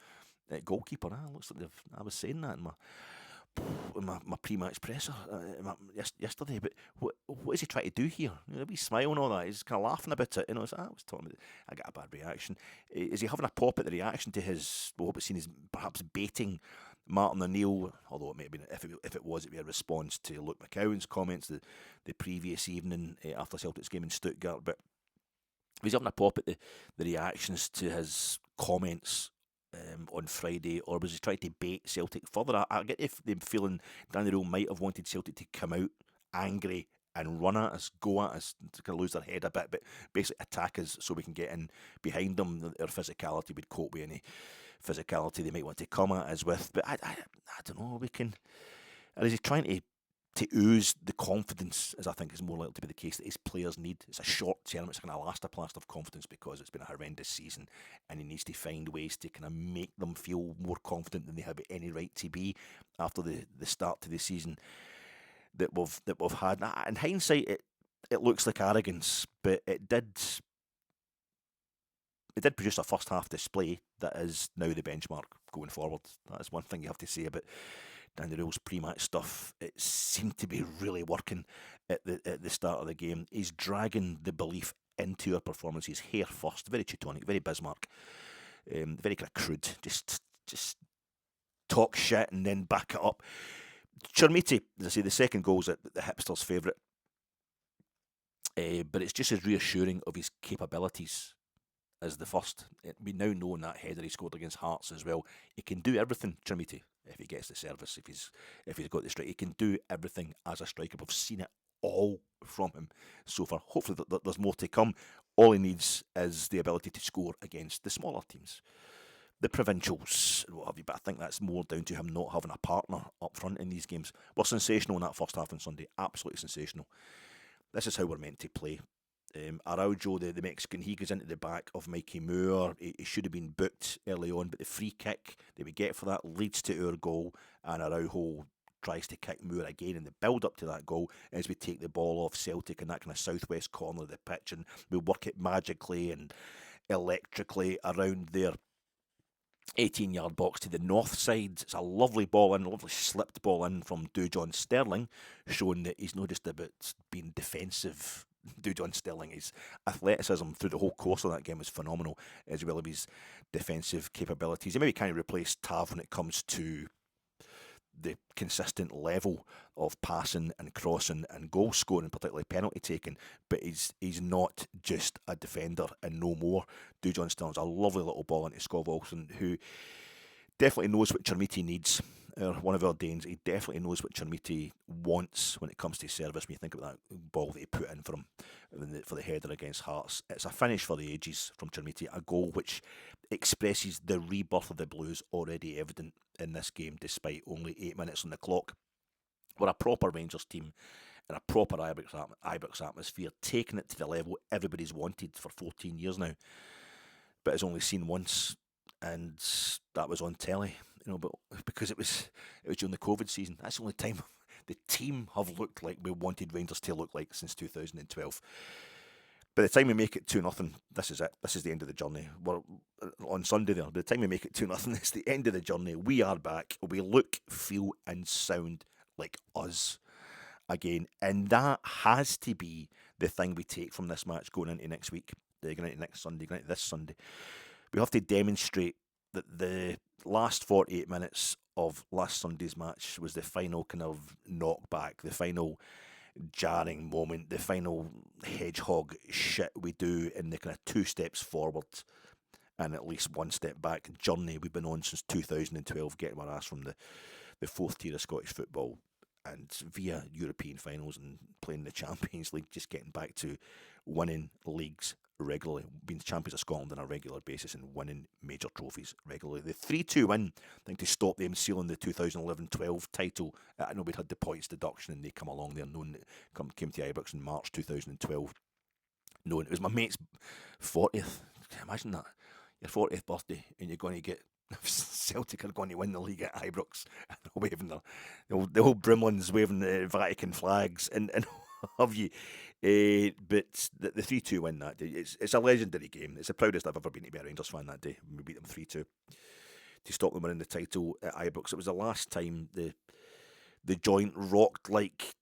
at goalkeeper. Looks like I was saying that in my pre-match presser yesterday. But what is he trying to do here? A wee smile and all that. He's kind of laughing about it. I was talking about, I got a bad reaction. Is he having a pop at the reaction to his, what was seen as perhaps baiting Martin O'Neill, although it may have been, if it was, it'd be a response to Luke McCowan's comments the previous evening after Celtic's game in Stuttgart. But he's having a pop at the reactions to his comments on Friday, or was he trying to bait Celtic further? I get the feeling Danny Röhl might have wanted Celtic to come out angry and run at us, go at us, to kind of lose their head a bit, but basically attack us so we can get in behind them. Their physicality would cope with any physicality they might want to come at us with. But I don't know, or is he trying to ooze the confidence, as I think is more likely to be the case, that his players need? It's a short term, it's kind of elastoplast of confidence because it's been a horrendous season, and he needs to find ways to kind of make them feel more confident than they have any right to be after the start to the season that we've had. In hindsight, it looks like arrogance, but it did produce a first half display that is now the benchmark going forward. That is one thing you have to say about Danny Röhl's pre-match stuff. It seemed to be really working at the start of the game. He's dragging the belief into our performances here first. Very Teutonic, very Bismarck, very kind of crude. Just talk shit and then back it up. Chermiti, as I say, the second goal's the hipster's favourite, but it's just as reassuring of his capabilities as the first. We now know in that header he scored against Hearts as well. He can do everything, Chermiti, if he gets the service, if he's got the strike. He can do everything as a striker. We've seen it all from him so far. Hopefully there's more to come. All he needs is the ability to score against the smaller teams, the provincials and what have you. But I think that's more down to him not having a partner up front in these games. We're sensational in that first half on Sunday. Absolutely sensational. This is how we're meant to play. Araujo, the Mexican, he goes into the back of Mikey Moore. He should have been booked early on, but the free kick that we get for that leads to our goal, and Araujo tries to kick Moore again in the build-up to that goal as we take the ball off Celtic in that kind of southwest corner of the pitch, and we work it magically and electrically around their 18-yard box to the north side. It's a lovely ball in, a lovely slipped ball in from Dujon Sterling, showing that he's not just about being defensive. Dujon Sterling, his athleticism through the whole course of that game was phenomenal, as well as his defensive capabilities. He maybe can't replace Tav when it comes to the consistent level of passing and crossing and goal scoring, particularly penalty taking, but he's not just a defender and no more. Dujon Sterling's a lovely little ball into Scott Wilson, who definitely knows what Chermiti needs. one of our Danes, he definitely knows what Chermiti wants when it comes to service. When you think about that ball that he put in for him for the header against Hearts, it's a finish for the ages from Chermiti, a goal which expresses the rebirth of the Blues already evident in this game, despite only 8 minutes on the clock. We're a proper Rangers team in a proper Ibrox atmosphere, taking it to the level everybody's wanted for 14 years now, but it's only seen once, and that was on telly. But because it was during the COVID season, that's the only time the team have looked like we wanted Rangers to look like since 2012. By the time we make it 2-0, this is it. This is the end of the journey. We're on Sunday there. By the time we make it 2-0, it's the end of the journey. We are back. We look, feel, and sound like us again, and that has to be the thing we take from this match going into next week, going into next Sunday, going into this Sunday. We have to demonstrate that the last 48 minutes of last Sunday's match was the final kind of knockback, the final jarring moment, the final hedgehog shit we do in the kind of 2 steps forward and at least 1 step back journey we've been on since 2012, getting our ass from the 4th tier of Scottish football and via European finals and playing the Champions League, just getting back to winning leagues regularly, being champions of Scotland on a regular basis and winning major trophies regularly. The 3-2 win, I think, to stop them sealing the 2011-12 title. I know we'd had the points deduction and they come along there, knowing that came to Ibrox in March 2012, knowing it was my mate's 40th. Imagine that, your 40th birthday, and you're going to get Celtic are going to win the league at Ibrox, and they're waving the old Brimlands waving the Vatican flags and have you. But the 3-2 win that day, it's a legendary game. It's the proudest I've ever been to be a Rangers fan that day. We beat them 3-2 to stop them winning the title at Ibrox. It was the last time the joint rocked like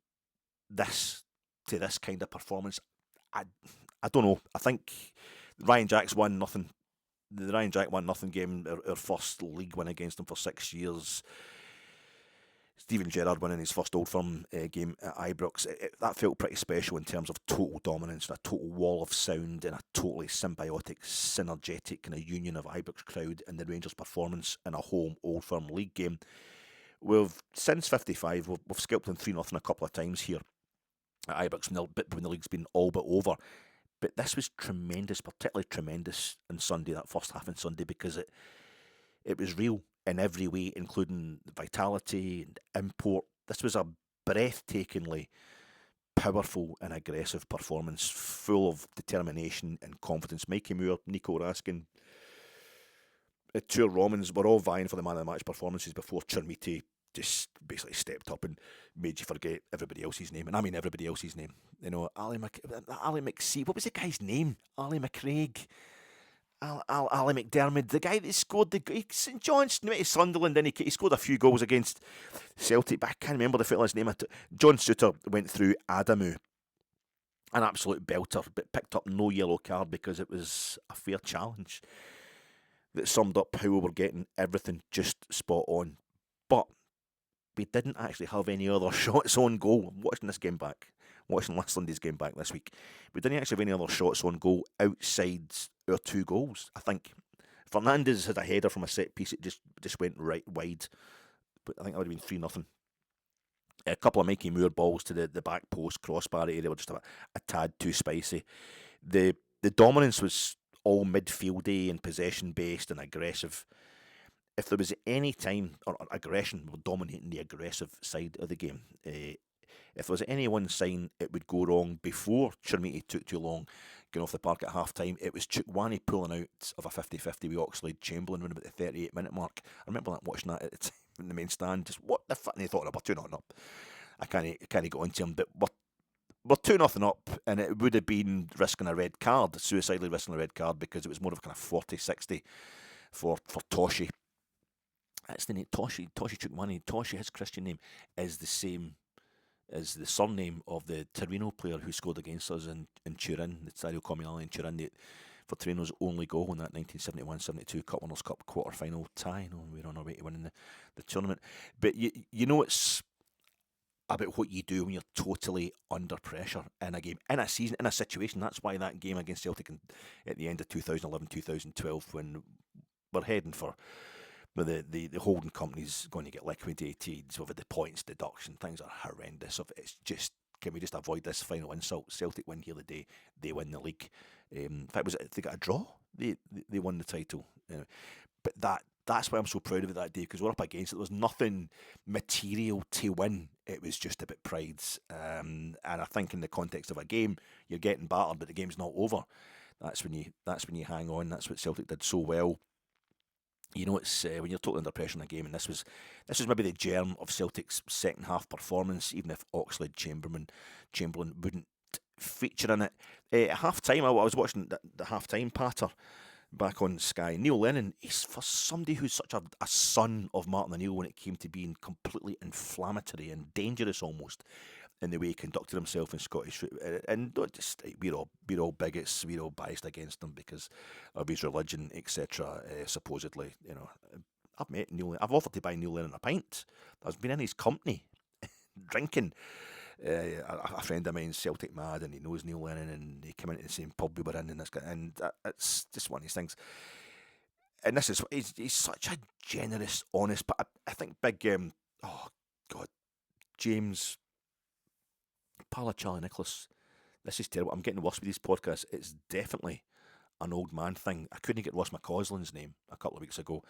this to this kind of performance. I don't know. I think Ryan Jack's 1-0. The Ryan Jack 1-0 game, our first league win against them for 6 years. Stephen Gerrard winning his first Old Firm game at Ibrox. That felt pretty special in terms of total dominance and a total wall of sound and a totally symbiotic, synergetic kind of union of Ibrox crowd and the Rangers' performance in a home Old Firm league game. Since 55, we've scalped them 3-0 a couple of times here at Ibrox when the league's been all but over. But this was tremendous, particularly tremendous on Sunday, that first half on Sunday, because it was real in every way, including vitality and import. This was a breathtakingly powerful and aggressive performance, full of determination and confidence. Mikey Moore, Nico Raskin, two Romans were all vying for the man of the match performances before Chermiti just basically stepped up and made you forget everybody else's name. And I mean everybody else's name. Ali McSee. What was the guy's name? Ali McCraig. Ali McDermott. The guy that scored St John's, Sunderland, and he scored a few goals against Celtic, but I can't remember the fella's name. John Suter went through Adamu. An absolute belter, but picked up no yellow card because it was a fair challenge that summed up how we were getting everything just spot on. But we didn't actually have any other shots on goal. I'm watching last Sunday's game back this week. We didn't actually have any other shots on goal outside our 2 goals. I think Fernandes had a header from a set piece. It just went right wide. But I think that would have been 3-0. A couple of Mikey Moore balls to the back post crossbar area were just a tad too spicy. The dominance was all midfieldy and possession based and aggressive. If there was any time or aggression, we were dominating the aggressive side of the game. If there was any one sign it would go wrong before Chermiti took too long getting off the park at half time, it was Chukwani pulling out of a 50-50 with Oxlade Chamberlain around about the 38-minute mark. I remember watching that at the time in the main stand. Just what the fuck? And they thought, we're 2-0 up. I can't go into him, but we're 2-0 up, and it would have been risking a red card, suicidally risking a red card, because it was more of a kind of 40-60 for Toshi. That's the name, Toshi Chukwani. Toshi, his Christian name, is the same as the surname of the Torino player who scored against us in Turin, the Stadio Comunale in Turin, for Torino's only goal in that 1971-72 Cup Winners' Cup quarter-final tie. We're on our way to winning the tournament. But you know it's about what you do when you're totally under pressure in a game, in a season, in a situation. That's why that game against Celtic at the end of 2011-2012, when we're heading for where the holding company's going to get liquidated over the points deduction. Things are horrendous. It's just, can we just avoid this final insult? Celtic win here the day, they win the league. In fact, they got a draw? They won the title. But that's why I'm so proud of it that day, because we're up against it. There was nothing material to win. It was just about pride. And I think in the context of a game, you're getting battered, but the game's not over. That's when you hang on. That's what Celtic did so well. You know, it's when you're totally under pressure in a game, and this was maybe the germ of Celtic's second half performance, even if Oxlade Chamberlain wouldn't feature in it. At half time, I was watching the half time patter back on Sky. Neil Lennon, he's, for somebody who's such a son of Martin O'Neill when it came to being completely inflammatory and dangerous almost in the way he conducted himself in Scottish football. And don't just, we're all bigots, we're all biased against him because of his religion, etc. Supposedly, you know. I've met Neil. I've offered to buy Neil Lennon a pint. I've been in his company, drinking. A friend of mine's Celtic mad, and he knows Neil Lennon, and he came into the same pub we were in, and it's just one of these things. And this is, he's such a generous, honest. But I think big. Oh God, James Charlie Nicholas. This is terrible. I'm getting worse with these podcasts. It's definitely an old man thing. I couldn't get Ross McCausland's name a couple of weeks ago,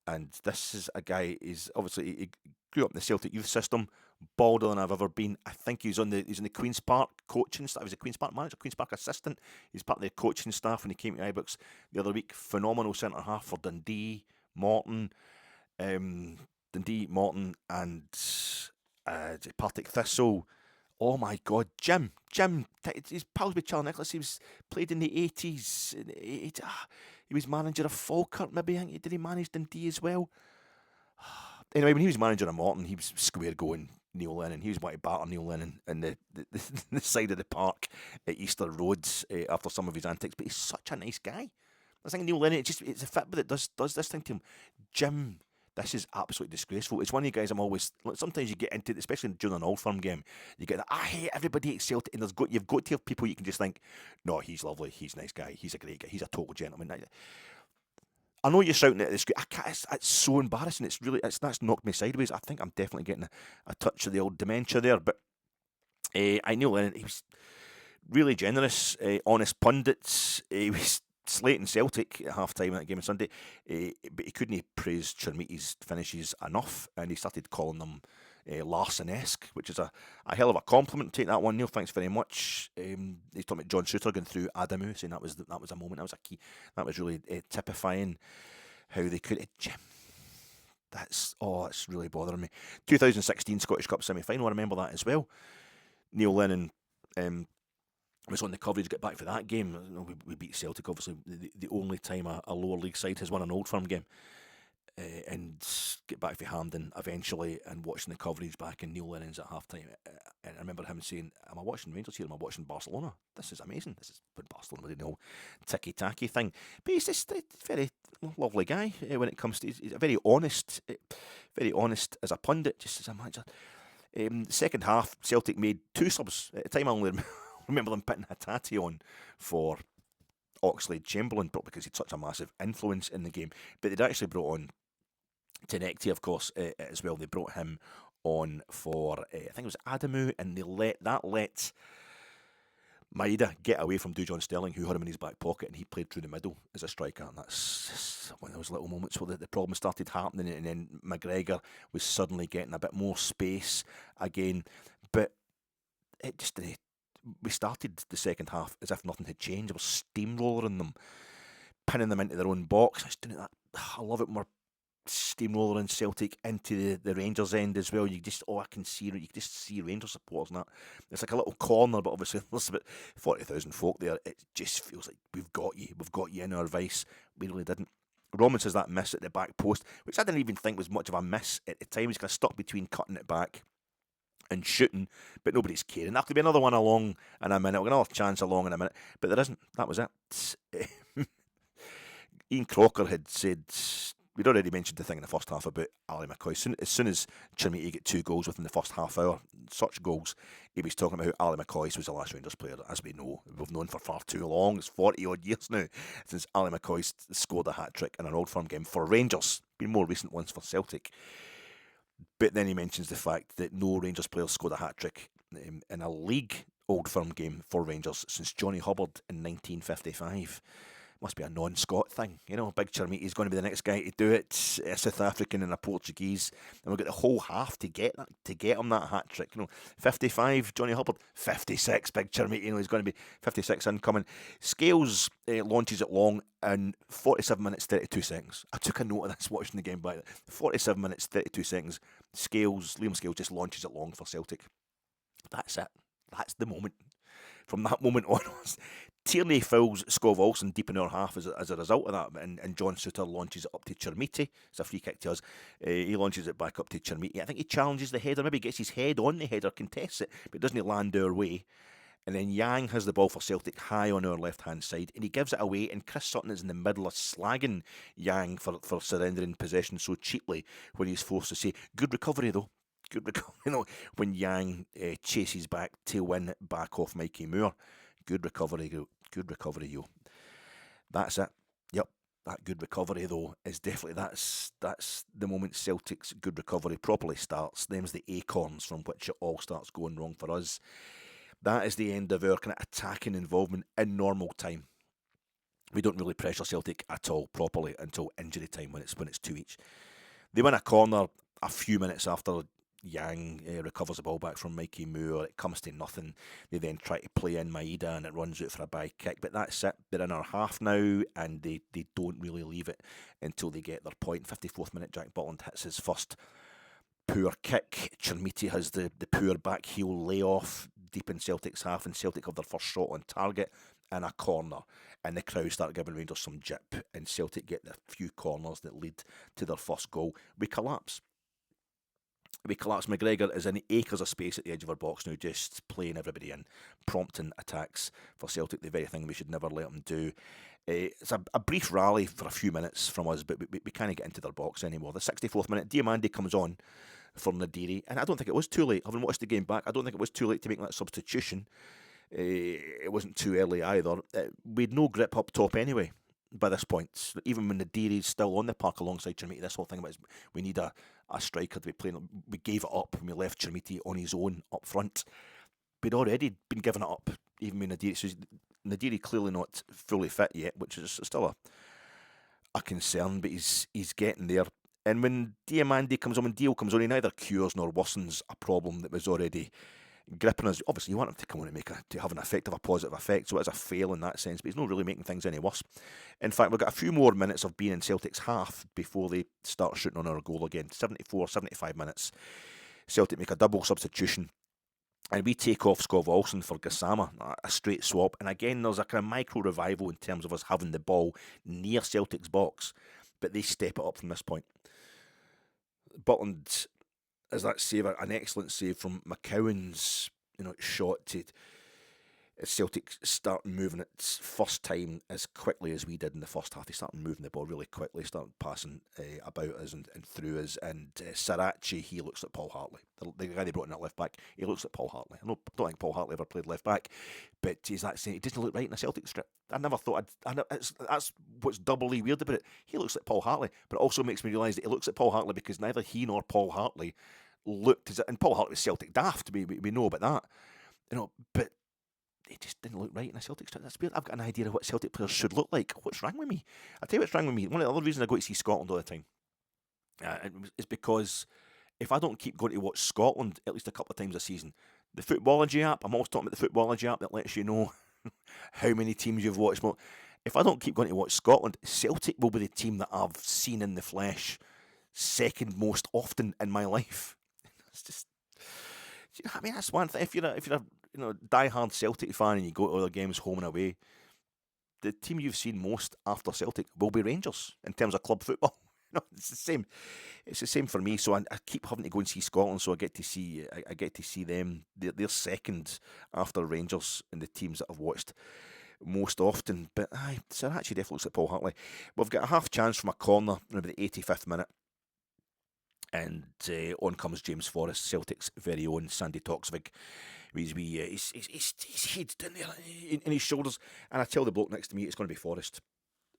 and this is a guy. He's obviously he grew up in the Celtic youth system, balder than I've ever been. I think he's in the Queen's Park coaching staff. He was a Queen's Park manager, Queen's Park assistant. He's part of the coaching staff when he came to Ibrox the other week. Phenomenal centre half for Dundee, Morton, and Partick Thistle. Oh my God, Jim, he's pals with Charlie Nicholas. He played in the 80s. He was manager of Falkirk, maybe. Did he manage Dundee as well? Anyway, when he was manager of Morton, he was square going Neil Lennon. He was wanting to batter Neil Lennon in the side of the park at Easter Roads after some of his antics. But he's such a nice guy. I think Neil Lennon, it's a fit, but it does this thing to him. Jim, this is absolutely disgraceful. It's one of you guys I'm always... Sometimes you get into it, especially during an Old Firm game, you get that, I hate everybody at Celtic, and you've got to have people you can just think, no, he's lovely, he's a nice guy, he's a great guy, he's a total gentleman. I know you're shouting at the screen. It's so embarrassing. That's knocked me sideways. I think I'm definitely getting a touch of the old dementia there. But I knew Lennon, he was really generous, honest pundits. He was slating Celtic at half time in that game on Sunday, but he couldn't praise Chermiti's finishes enough, and he started calling them Larson-esque, which is a hell of a compliment. Take that one, Neil. Thanks very much. He's talking about John Shooter going through Adamu, saying that was a moment. That was a key. That was really typifying how they could. Jim, it's really bothering me. 2016 Scottish Cup semi-final. I remember that as well. Neil Lennon was on the coverage. Get back for that game. We beat Celtic, obviously the only time a lower league side has won an Old Firm game. And get back for Hampden eventually, and watching the coverage back, and Neil Lennon's at half time. And I remember him saying, am I watching Rangers here? Am I watching Barcelona? This is amazing. This is when Barcelona did the whole ticky-tacky thing. But he's just a very lovely guy when it comes to... He's a very honest as a pundit, just as a manager. Second half, Celtic made 2 subs. At the time, I only remember them putting Hatate on for Oxlade Chamberlain, probably because he had such a massive influence in the game. But they'd actually brought on Tenecti, of course, as well. They brought him on for, I think it was Adamu, and they let Maeda get away from Dujon Sterling, who had him in his back pocket, and he played through the middle as a striker. And that's just one of those little moments where the problem started happening, and then McGregor was suddenly getting a bit more space again. But it just... We started the second half as if nothing had changed. I was steamrolling them, pinning them into their own box. I love it when we're steamrolling Celtic into the Rangers end as well. You can just see Rangers supporters and that. It's like a little corner, but obviously there's about 40,000 folk there. It just feels like we've got you in our vice. We really didn't. Romans has that miss at the back post, which I didn't even think was much of a miss at the time. He's kind of stuck between cutting it back and shooting, but nobody's caring. There could be another one along in a minute, another chance along in a minute, but there isn't. That was it. Ian Crocker had said we'd already mentioned the thing in the first half about Ali McCoy. As soon as Chermiti get 2 goals within the first half hour, such goals, he was talking about how Ali McCoy was the last Rangers player, as we know. We've known for far too long. It's 40 odd years now since Ali McCoy scored a hat-trick in an Old Firm game for Rangers. Been more recent ones for Celtic. But then he mentions the fact that no Rangers player scored a hat-trick in a league Old Firm game for Rangers since Johnny Hubbard in 1955. Must be a non-Scot thing, you know. Big Chermiti is going to be the next guy to do it. A South African and a Portuguese, and we've got the whole half to get him that hat trick. You know, 55 Johnny Hubbard, 56 Big Chermiti. You know, he's going to be 56 incoming. Scales launches it long in 47 minutes 32 seconds. I took a note of this watching the game back. 47 minutes 32 seconds. Liam Scales just launches it long for Celtic. That's it. That's the moment. From that moment onwards, Tierney fouls Scov Olsen deep in our half as a result of that, and John Suter launches it up to Chermiti. It's a free kick to us. He launches it back up to Chermiti. I think he challenges the header, maybe gets his head on the header, contests it, but doesn't land our way. And then Yang has the ball for Celtic high on our left-hand side, and he gives it away, and Chris Sutton is in the middle of slagging Yang for surrendering possession so cheaply when he's forced to say, good recovery though. Good recovery, you know, when Yang chases back, tailwind back off Mikey Moore. Good recovery, yo. That's it. Yep, that good recovery though is definitely that's the moment Celtic's good recovery properly starts. Them's the acorns from which it all starts going wrong for us. That is the end of our kind of attacking involvement in normal time. We don't really pressure Celtic at all properly until injury time when it's 2 each. They win a corner a few minutes after Yang recovers the ball back from Mikey Moore. It comes to nothing. They then try to play in Maeda and it runs out for a bye kick. But that's it. They're in our half now and they don't really leave it until they get their point. 54th minute, Jack Butland hits his first poor kick. Chermiti has the poor back heel layoff deep in Celtic's half, and Celtic have their first shot on target and a corner. And the crowd start giving Rangers some jip, and Celtic get the few corners that lead to their first goal. We collapse. McGregor is in acres of space at the edge of our box now, just playing everybody in, prompting attacks for Celtic, the very thing we should never let them do. It's a brief rally for a few minutes from us, but we can't get into their box anymore. The 64th minute, Diamandi comes on for Nadiri, and I don't think it was too late. Having watched the game back, I don't think it was too late to make that substitution. It wasn't too early either. We'd no grip up top anyway by this point. Even when Nadiri's still on the park alongside Chermiti, this whole thing about we need a striker to be playing. We gave it up when we left Chermiti on his own up front. We'd already been giving it up, even with Nadiri. So Nadiri clearly not fully fit yet, which is still a concern, but he's getting there. And when Diamandi comes on, when Dio comes on, he neither cures nor worsens a problem that was already gripping us. Obviously, you want him to come on and to have an effect of a positive effect, so it's a fail in that sense, but he's not really making things any worse. In fact, we've got a few more minutes of being in Celtic's half before they start shooting on our goal again. 74, 75 minutes. Celtic make a double substitution, and we take off Scov Olsen for Gassama, a straight swap. And again, there's a kind of micro revival in terms of us having the ball near Celtic's box, but they step it up from this point. Butland is that save, an excellent save from McCowan's shot to Celtic start moving it first time as quickly as we did in the first half. They started moving the ball really quickly, started passing about us and through us. And Sarachi, he looks like Paul Hartley. The guy they brought in at left back, he looks like Paul Hartley. I don't think Paul Hartley ever played left back, but he's that saying he doesn't look right in a Celtic strip. I never thought that's what's doubly weird about it. He looks like Paul Hartley, but it also makes me realise that he looks like Paul Hartley because neither he nor Paul Hartley looked as, and Paul Hartley was Celtic daft. We know about that, but they just didn't look right in a Celtic strip. That's weird. I've got an idea of what Celtic players should look like. What's wrong with me? I'll tell you what's wrong with me. One of the other reasons I go to see Scotland all the time is because if I don't keep going to watch Scotland at least a couple of times a season, the Footballogy app, I'm always talking about the Footballogy app that lets you know how many teams you've watched. Well, if I don't keep going to watch Scotland, Celtic will be the team that I've seen in the flesh second most often in my life. It's just, I mean, that's one thing. If you're a die-hard Celtic fan and you go to other games home and away, the team you've seen most after Celtic will be Rangers in terms of club football. It's the same. It's the same for me. So I keep having to go and see Scotland, so I get to see them. They're second after Rangers in the teams that I've watched most often. But Sir Hatchie definitely looks at Paul Hartley. We've got a half chance from a corner in about the 85th minute. And on comes James Forrest, Celtic's very own Sandy Toksvig. His head's down there in his shoulders. And I tell the bloke next to me, it's going to be Forrest.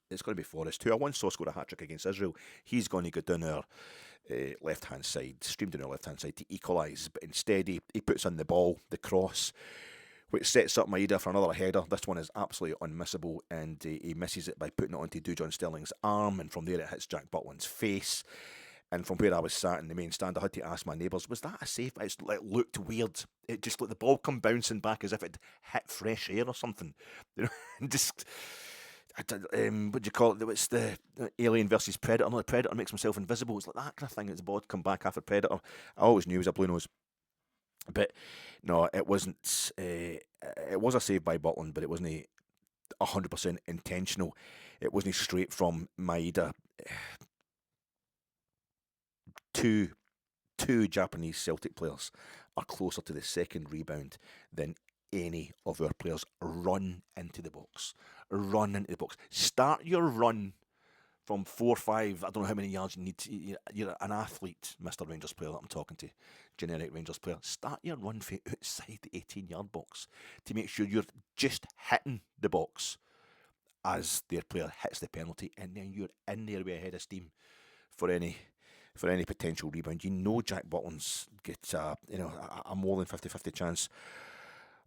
It's going to be Forrest, who I once saw score a hat-trick against Israel. He's going to go down our left-hand side, stream down our left-hand side to equalise. But instead, he puts in the ball, the cross, which sets up Maeda for another header. This one is absolutely unmissable, and he misses it by putting it onto Dujon Sterling's arm, and from there it hits Jack Butland's face. And from where I was sat in the main stand, I had to ask my neighbours, was that a save? It looked weird. It just let the ball come bouncing back as if it hit fresh air or something. You know, just... what do you call it? It's the Alien versus Predator. No, the Predator makes himself invisible. It's like that kind of thing. It's the ball come back after Predator. I always knew it was a blue nose. But no, it wasn't. It was a save by Butland, but it wasn't 100% intentional. It wasn't straight from Maeda. Two Japanese Celtic players are closer to the second rebound than any of our players. Run into the box. Run into the box. Start your run from 4-5. I don't know how many yards you need to. You're an athlete, Mr. Rangers player that I'm talking to. Generic Rangers player. Start your run from outside the 18-yard box to make sure you're just hitting the box as their player hits the penalty, and then you're in there with a head of steam for any potential rebound. You know Jack Butland's get a more than 50-50 chance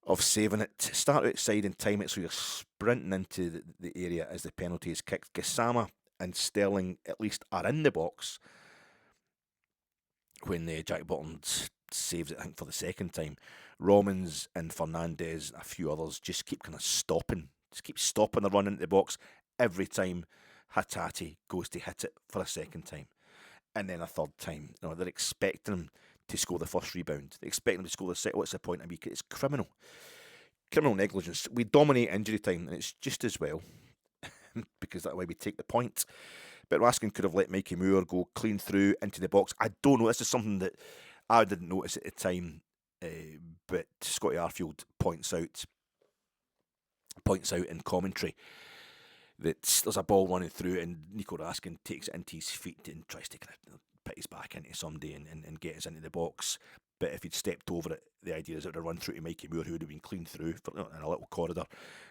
of saving it. Start outside and time it so you're sprinting into the area as the penalty is kicked. Gassama and Sterling at least are in the box when Jack Butland saves it, I think, for the second time. Romans and Fernandez, a few others, just keep kind of stopping. Just keep stopping the run into the box every time Hatate goes to hit it for a second time. And then a third time. You know, they're expecting him to score the first rebound. They expect him to score the second. What's the point? I mean, it's criminal. Criminal negligence. We dominate injury time, and it's just as well, because that way we take the point. But Raskin could have let Mikey Moore go clean through into the box. I don't know. This is something that I didn't notice at the time, but Scotty Arfield points out in commentary that there's a ball running through and Nico Raskin takes it into his feet and tries to kind of put his back into somebody and get us into the box. But if he'd stepped over it, the idea is it would have run through to Mikey Moore, who would have been clean through in a little corridor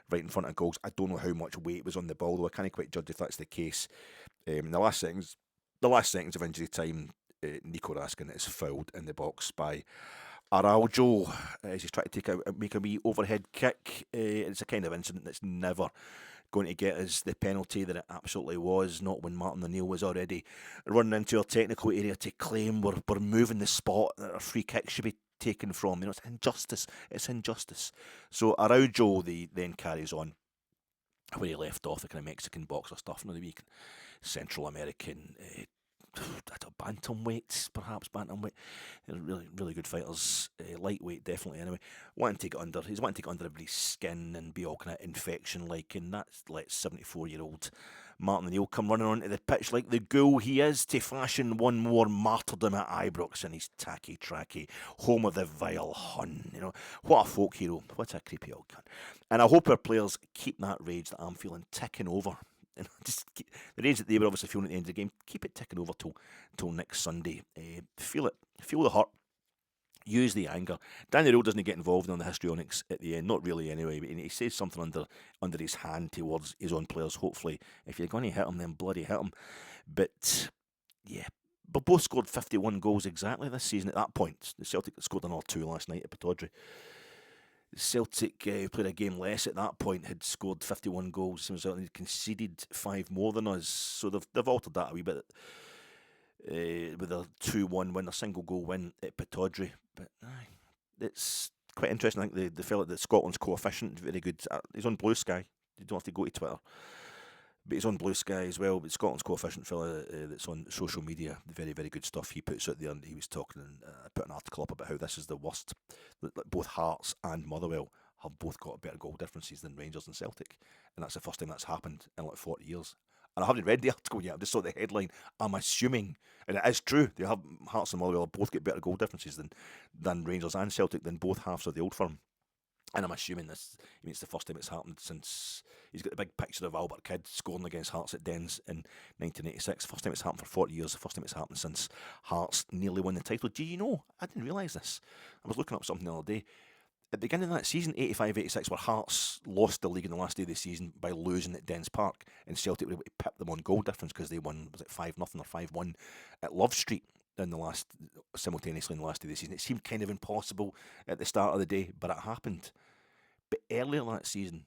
right in front of goals. I don't know how much weight was on the ball, though. I can't quite judge if that's the case. In the last seconds of injury time, Nico Raskin is fouled in the box by Araujo as he's trying to make a wee overhead kick. It's a kind of incident that's never going to get us the penalty that it absolutely was, not when Martin O'Neill was already running into our technical area to claim we're moving the spot that a free kick should be taken from. You know, it's injustice. So Araujo then carries on where he left off, the kind of Mexican boxer stuff, you know, the wee Central American bantamweights, perhaps bantamweight. They're really, really good fighters. Lightweight, definitely. Anyway, he's wanting to get under everybody's skin and be all kind of infection-like, and that's let 74-year-old Martin O'Neill come running onto the pitch like the ghoul he is to fashion one more martyrdom at Ibrox in his tacky-tracky home of the vile Hun. You know, what a folk hero. What a creepy old cunt. And I hope our players keep that rage that I'm feeling ticking over. Just the rage that they were obviously feeling at the end of the game, keep it ticking over till next Sunday. Feel it, feel the hurt, use the anger. Danny Röhl doesn't get involved in the histrionics at the end, not really anyway, but he says something under his hand towards his own players. Hopefully, if you're going to hit him, then bloody hit him. But yeah, we both scored 51 goals exactly this season at that point. The Celtic scored another 2 last night at Pittodrie. Celtic, who played a game less at that point, had scored 51 goals. They'd conceded 5 more than us, so they've altered that a wee bit with a 2-1 win, a single goal win at Pittodrie. But it's quite interesting. I think the fella that Scotland's coefficient, very good. He's on Blue Sky. You don't have to go to Twitter. But he's on Blue Sky as well. But Scotland's coefficient fella that's on social media, very, very good stuff he puts out there. And he was talking and put an article up about how this is the worst. Both Hearts and Motherwell have both got better goal differences than Rangers and Celtic. And that's the first time that's happened in like 40 years. And I haven't read the article yet. I just saw the headline. I'm assuming, and it is true, they have Hearts and Motherwell both get better goal differences than Rangers and Celtic, than both halves of the Old Firm. And I'm assuming this, I mean, it's the first time it's happened since he's got the big picture of Albert Kidd scoring against Hearts at Dens in 1986. First time it's happened for 40 years. The first time it's happened since Hearts nearly won the title. Do you know? I didn't realise this. I was looking up something the other day. At the beginning of that season, 85-86, where Hearts lost the league in the last day of the season by losing at Dens Park, and Celtic were able to pip them on goal difference because they won, was it 5-0 or 5-1 at Love Street simultaneously in the last day of the season. It seemed kind of impossible at the start of the day, but it happened. But earlier that season,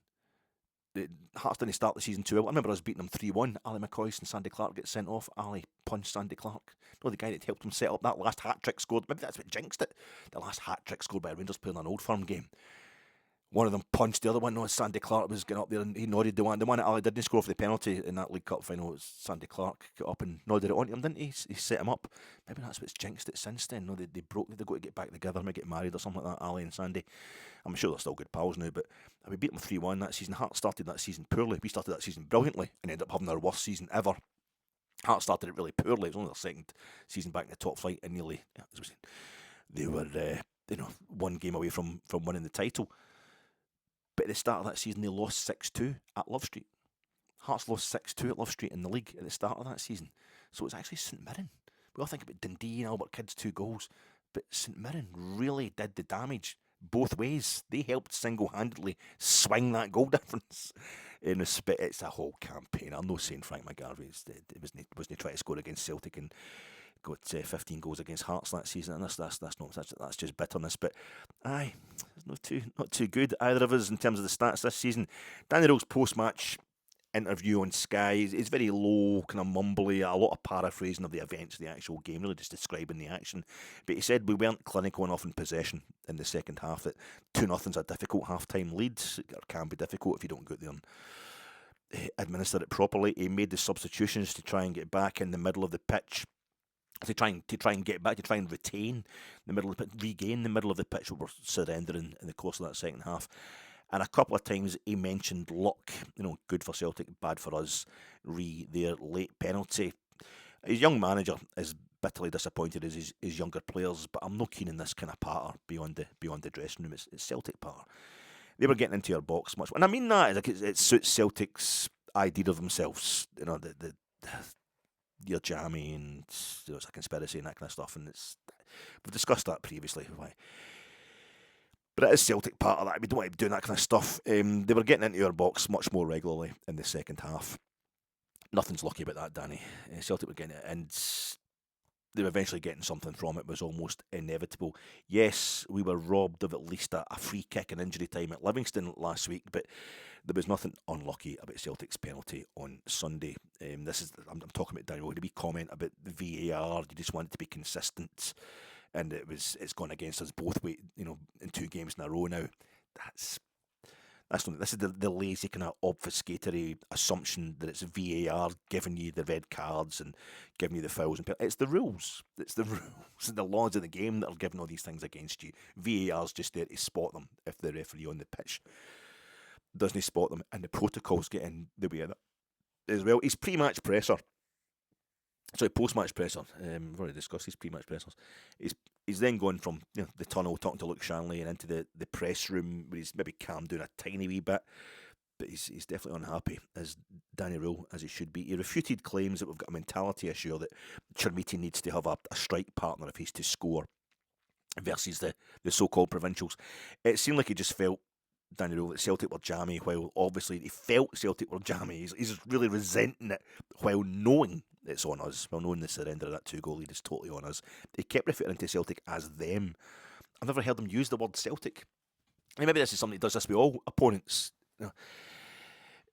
Hearts didn't start the season too well. I remember us beating them 3-1. Ali McCoist and Sandy Clark get sent off. Ali punched Sandy Clark. No, the guy that helped him set up that last hat-trick scored. Maybe that's what jinxed it. The last hat-trick scored by a Rangers player in an Old Firm game. One of them punched the other one. No, Sandy Clark was getting up there and he nodded the one. The one that Ali didn't score for the penalty in that League Cup final was Sandy Clark got up and nodded it on to him, didn't he? He set him up. Maybe that's what's jinxed it since then. No, they broke. They've got to get back together, maybe get married or something like that, Ali and Sandy. I'm sure they're still good pals now, but we beat them 3-1 that season. Hearts started that season poorly. We started that season brilliantly and ended up having our worst season ever. Hearts started it really poorly. It was only their second season back in the top flight and nearly, they were one game away from winning the title. But at the start of that season, they lost 6-2 at Love Street. Hearts lost 6-2 at Love Street in the league at the start of that season. So it was actually St Mirren. We all think about Dundee and Albert Kidd's 2 goals, but St Mirren really did the damage both ways. They helped single-handedly swing that goal difference. It's a whole campaign. I'm not saying Frank McGarvey wasn't trying to score against Celtic and got 15 goals against Hearts that season, and that's just bitterness. But aye, it's not too good either of us in terms of the stats this season. Danny Röhl's post-match interview on Sky is very low, kind of mumbly, a lot of paraphrasing of the events of the actual game, really just describing the action. But he said we weren't clinical enough in possession in the second half, that 2-0's a difficult half-time lead. It can be difficult if you don't go there and administer it properly. He made the substitutions to try and get back in the middle of the pitch, to try and get back, to try and retain the middle of the pitch, regain the middle of the pitch, we were surrendering in the course of that second half. And a couple of times he mentioned luck, good for Celtic, bad for us, their late penalty. His young manager is bitterly disappointed as his younger players, but I'm not keen in this kind of patter beyond the dressing room. It's Celtic patter. They were getting into our box much, and I mean that like it suits Celtic's idea of themselves. You're jammy and it's a conspiracy and that kind of stuff, and we've discussed that previously. Why? But it is Celtic part of that. We don't want to be doing that kind of stuff. They were getting into our box much more regularly in the second half. Nothing's lucky about that, Danny. Celtic were getting it, and they were eventually getting something from it. It was almost inevitable. Yes, we were robbed of at least a free kick in injury time at Livingston last week, but there was nothing unlucky about Celtic's penalty on Sunday. I'm talking about Danny Röhl. Did we comment about the VAR? You just want it to be consistent, and it's gone against us both ways. In 2 games in a row now. This is the lazy kind of obfuscatory assumption that it's VAR giving you the red cards and giving you the fouls. It's the rules. It's the rules and the laws of the game that are giving all these things against you. VAR's just there to spot them if the referee on the pitch doesn't spot them, and the protocols get in the way of it as well. His pre-match presser. Sorry, post-match presser. We've already discussed his pre-match pressers. He's then gone from the tunnel talking to Luke Shanley and into the press room where he's maybe calmed down a tiny wee bit, but he's definitely unhappy, as Danny Röhl, as he should be. He refuted claims that we've got a mentality issue, that Chermiti needs to have a strike partner if he's to score versus the so-called provincials. It seemed like he just felt, Danny Röhl, that Celtic were jammy, while obviously he felt Celtic were jammy. He's really resenting it while knowing it's on us, while knowing the surrender of that 2-goal lead is totally on us. He kept referring to Celtic as them. I've never heard him use the word Celtic. Maybe this is something he does this with all opponents. But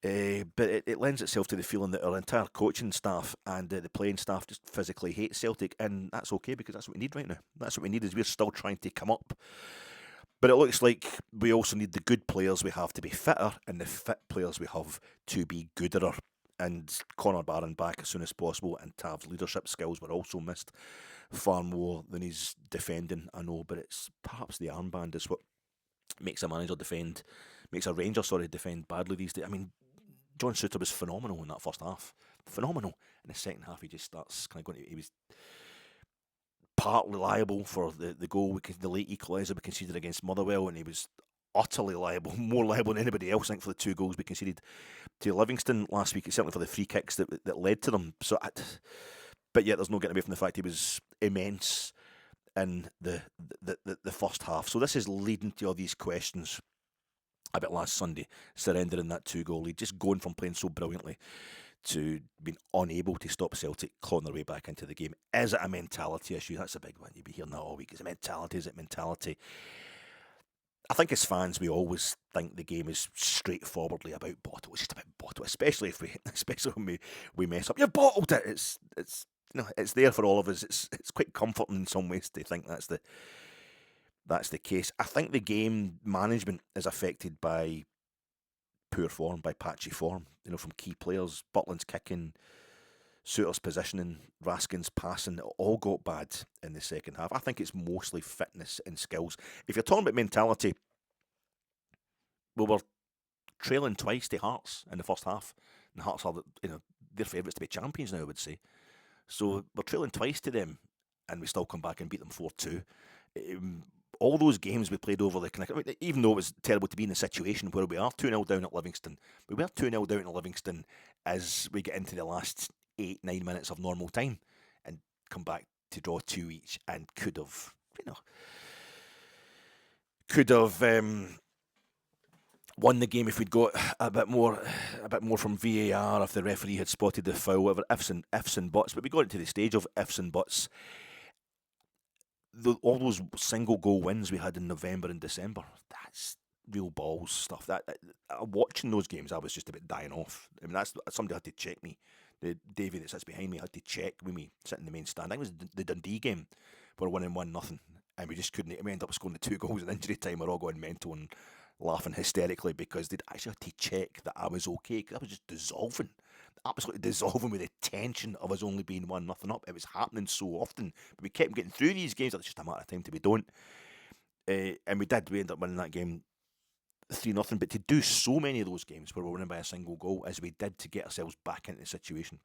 it lends itself to the feeling that our entire coaching staff and the playing staff just physically hate Celtic, and that's okay because that's what we need right now. That's what we need, is we're still trying to come up. But it looks like we also need the good players we have to be fitter, and the fit players we have to be gooder. And Connor Barron back as soon as possible, and Tav's leadership skills were also missed far more than his defending, I know, but it's perhaps the armband is what makes a Ranger defend badly these days. I mean, John Souttar was phenomenal in that first half. Phenomenal. In the second half, he just starts kind of going to, he was partly liable for the goal, the late equaliser we conceded against Motherwell, and he was utterly liable, more liable than anybody else, I think, for the 2 goals we conceded to Livingston last week, certainly for the free kicks that led to them. But yet there's no getting away from the fact he was immense in the first half. So this is leading to all these questions about last Sunday, surrendering that 2-goal lead, just going from playing so brilliantly to being unable to stop Celtic clawing their way back into the game. Is it a mentality issue? That's a big one. You'll be hearing that all week. Is it mentality? Is it mentality? I think as fans, we always think the game is straightforwardly about bottle. It's just about bottle, especially when we mess up. You've bottled it. It's it's there for all of us. It's quite comforting in some ways to think that's the case. I think the game management is affected by poor form, by patchy form, from key players. Butland's kicking, Suter's positioning, Raskin's passing, it all got bad in the second half. I think it's mostly fitness and skills. If you're talking about mentality, we were trailing twice to Hearts in the first half. And Hearts are, their favourites to be champions now, I would say. So we're trailing twice to them, and we still come back and beat them 4-2. All those games we played over even though it was terrible to be in a situation where we are 2-0 down at Livingston, we were 2-0 down at Livingston as we get into the last 8-9 minutes of normal time and come back to draw 2 each, and could have won the game if we'd got a bit more from VAR, if the referee had spotted the foul, whatever, ifs and buts. But we got into the stage of ifs and buts. All those single goal wins we had in November and December, that's real balls stuff. Watching those games, I was just a bit dying off. I mean, somebody had to check me. The Davey that sits behind me had to check with me sitting in the main stand. I think it was the Dundee game. We're winning 1-0, and we just couldn't. We ended up scoring the 2 goals in injury time. We're all going mental and laughing hysterically because they'd actually had to check that I was okay. I was just dissolving. Absolutely dissolving with the tension of us only being 1-0 up. It was happening so often, but we kept getting through these games. It's just a matter of time till we don't. And we did. We ended up winning that game 3-0. But to do so many of those games where we're winning by a single goal, as we did, to get ourselves back into the situation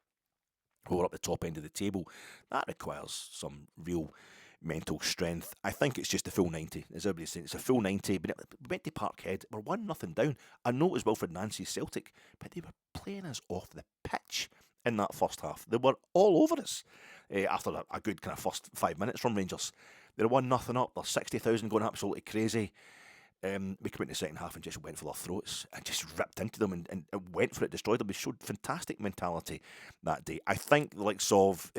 where we're up the top end of the table, that requires some real mental strength. I think it's just a full 90, as everybody's saying. It's a full 90. But we went to Parkhead, we're 1-0 down. I know it was Wilfred Nancy's Celtic, but they were playing us off the pitch in that first half. They were all over us after a good kind of first 5 minutes from Rangers. They're 1-0 up. There's 60,000 going absolutely crazy. We came in the second half and just went for their throats and just ripped into them and went for it, destroyed them. We showed fantastic mentality that day. I think the likes of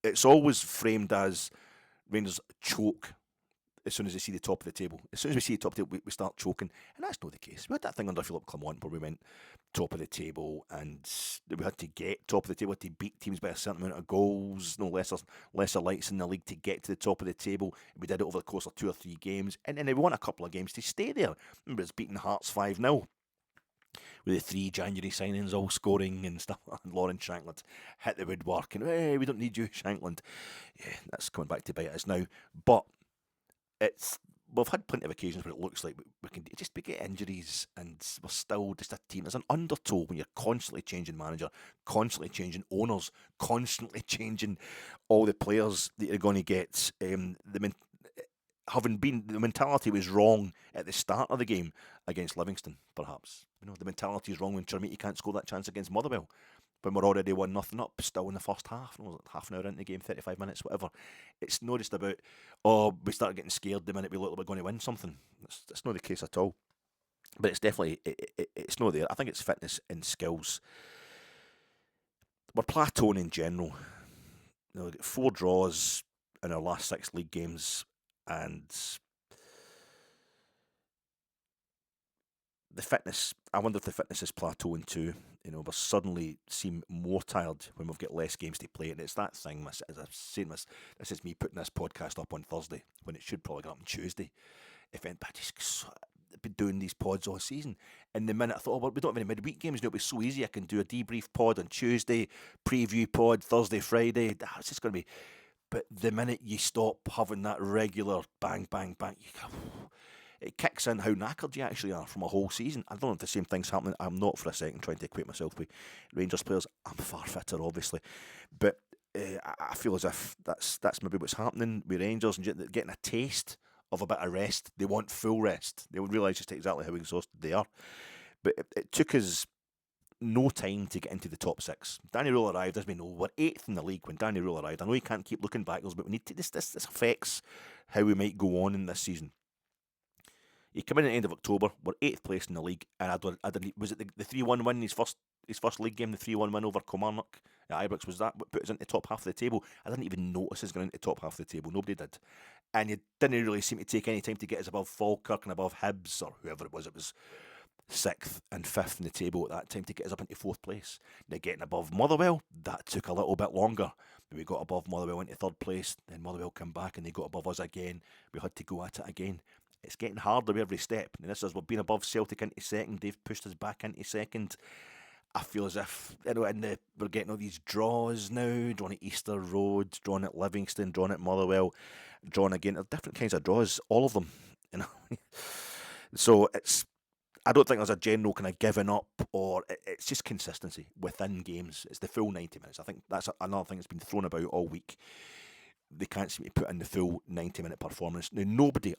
it's always framed as Rangers choke as soon as they see the top of the table. As soon as we see the top of the table, we start choking. And that's not the case. We had that thing under Philip Clement where we went top of the table and we had to get top of the table, to beat teams by a certain amount of goals, no lesser lights in the league to get to the top of the table. We did it over the course of 2 or 3 games. And then we won a couple of games to stay there. Remember, it's beating Hearts 5-0. With the 3 January signings all scoring and stuff, and Lauren Shankland hit the woodwork, and hey, we don't need you, Shankland. Yeah, that's coming back to bite us now. But we've had plenty of occasions where it looks like we get injuries, and we're still just a team. There's an undertow when you're constantly changing manager, constantly changing owners, constantly changing all the players that you're going to get. The mentality was wrong at the start of the game against Livingston, perhaps. The mentality is wrong when Chermiti can't score that chance against Motherwell, when we're already 1-0 up, still in the first half. Half an hour into the game, 35 minutes, whatever. It's not just about, we start getting scared the minute we look like we're going to win something. That's not the case at all. But it's definitely, it's not there. I think it's fitness and skills. We're plateauing in general. 4 draws in our last 6 league games, and the fitness, I wonder if the fitness is plateauing too. We suddenly seem more tired when we've got less games to play. And it's that thing, as I was saying, this is me putting this podcast up on Thursday when it should probably go up on Tuesday. I've been doing these pods all season. And the minute I thought, we don't have any midweek games, it'll be so easy. I can do a debrief pod on Tuesday, preview pod Thursday, Friday. It's just going to be. But the minute you stop having that regular bang, bang, bang, it kicks in how knackered you actually are from a whole season. I don't know if the same thing's happening. I'm not for a second trying to equate myself with Rangers players. I'm far fitter, obviously. But I feel as if that's maybe what's happening with Rangers, and getting a taste of a bit of rest. They want full rest. They would realise just exactly how exhausted they are. But it took us no time to get into the top 6. Danny Röhl arrived, as we know. We're 8th in the league when Danny Röhl arrived. I know you can't keep looking backwards, but we need to. This affects how we might go on in this season. He came in at the end of October. We're 8th place in the league, and I don't. Was it the 3-1 win? His first league game, the 3-1 win over Kilmarnock at Ibrox. Was that what put us into the top half of the table? I didn't even notice us going into the top half of the table. Nobody did, and it didn't really seem to take any time to get us above Falkirk and above Hibs or whoever it was. It was 6th and 5th in the table at that time to get us up into 4th place. Now getting above Motherwell, that took a little bit longer. We got above Motherwell into 3rd place, then Motherwell came back and they got above us again. We had to go at it again. It's getting harder with every step. And this is, we've been above Celtic into 2nd, they've pushed us back into 2nd. I feel as if, we're getting all these draws now, drawn at Easter Road, drawn at Livingston, drawn at Motherwell, drawn again. They're different kinds of draws, all of them. So I don't think there's a general kind of giving up, or it's just consistency within games. It's the full 90 minutes. I think that's another thing that's been thrown about all week. They can't seem to put in the full 90-minute performance. Now,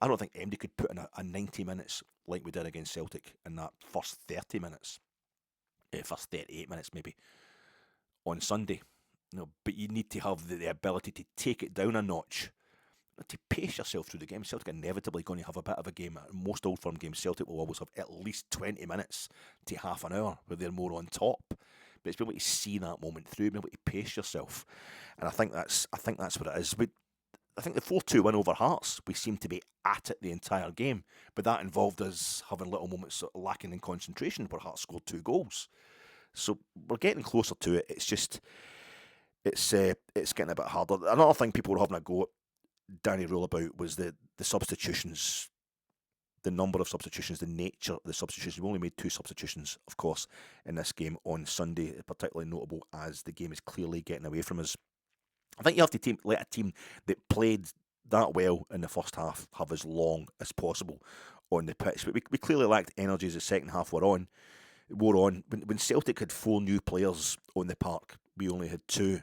I don't think anybody could put in a 90 minutes like we did against Celtic in that first 30 minutes, first 38 minutes maybe, on Sunday. But you need to have the ability to take it down a notch, to pace yourself through the game. Celtic are inevitably going to have a bit of a game. Most Old Firm games, Celtic will always have at least 20 minutes to half an hour where they're more on top. But it's being able to see that moment through, being able to pace yourself. And I think that's what it is. I think the 4-2 win over Hearts, we seemed to be at it the entire game. But that involved us having little moments lacking in concentration where Hearts scored 2 goals. So we're getting closer to it. It's just, it's getting a bit harder. Another thing people were having a go at Danny Röhl about was the substitutions, the number of substitutions, the nature of the substitutions. We only made 2 substitutions, of course, in this game on Sunday, particularly notable as the game is clearly getting away from us. I think you have to let a team that played that well in the first half have as long as possible on the pitch. But we clearly lacked energy as the second half wore on. When Celtic had 4 new players on the park, we only had 2.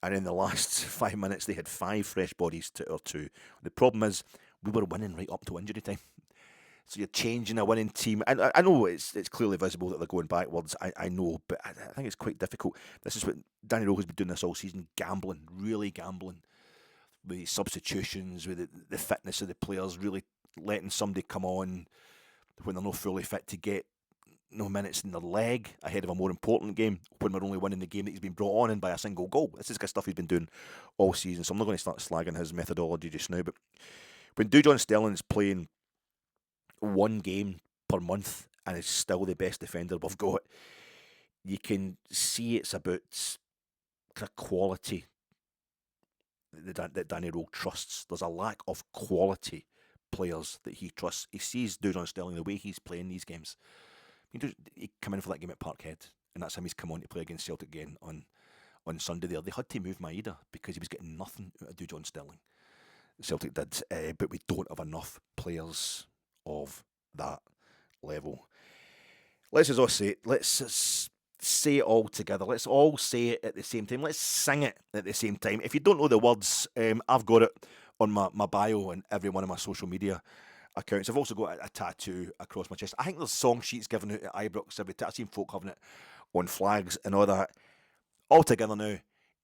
And in the last 5 minutes, they had 5 fresh bodies to our 2. The problem is, we were winning right up to injury time. So you're changing a winning team. I know it's clearly visible that they're going backwards. I know, but I think it's quite difficult. This is what Danny Röhl has been doing this all season, really gambling with the substitutions, with the fitness of the players, really letting somebody come on when they're not fully fit to get no minutes in their leg ahead of a more important game when we're only winning the game that he's been brought on in by a single goal. This is the kind of stuff he's been doing all season, so I'm not going to start slagging his methodology just now. But when Dujon Sterling's playing 1 game per month and is still the best defender we've got, you can see it's about kind of quality that Danny Röhl trusts. There's a lack of quality players that he trusts. He sees Dujon Sterling the way he's playing these games. He came in for that game at Parkhead, and that's him. He's come on to play against Celtic again on Sunday there. They had to move Maeda because he was getting nothing out of Dujon Sterling. Celtic did, but we don't have enough players of that level. Let's just all say it. Let's say it all together. Let's all say it at the same time. Let's sing it at the same time. If you don't know the words, I've got it on my bio and every one of my social media accounts. I've also got a tattoo across my chest. I think there's song sheets given out at Ibrox every time. I've seen folk having it on flags and all that. All together now.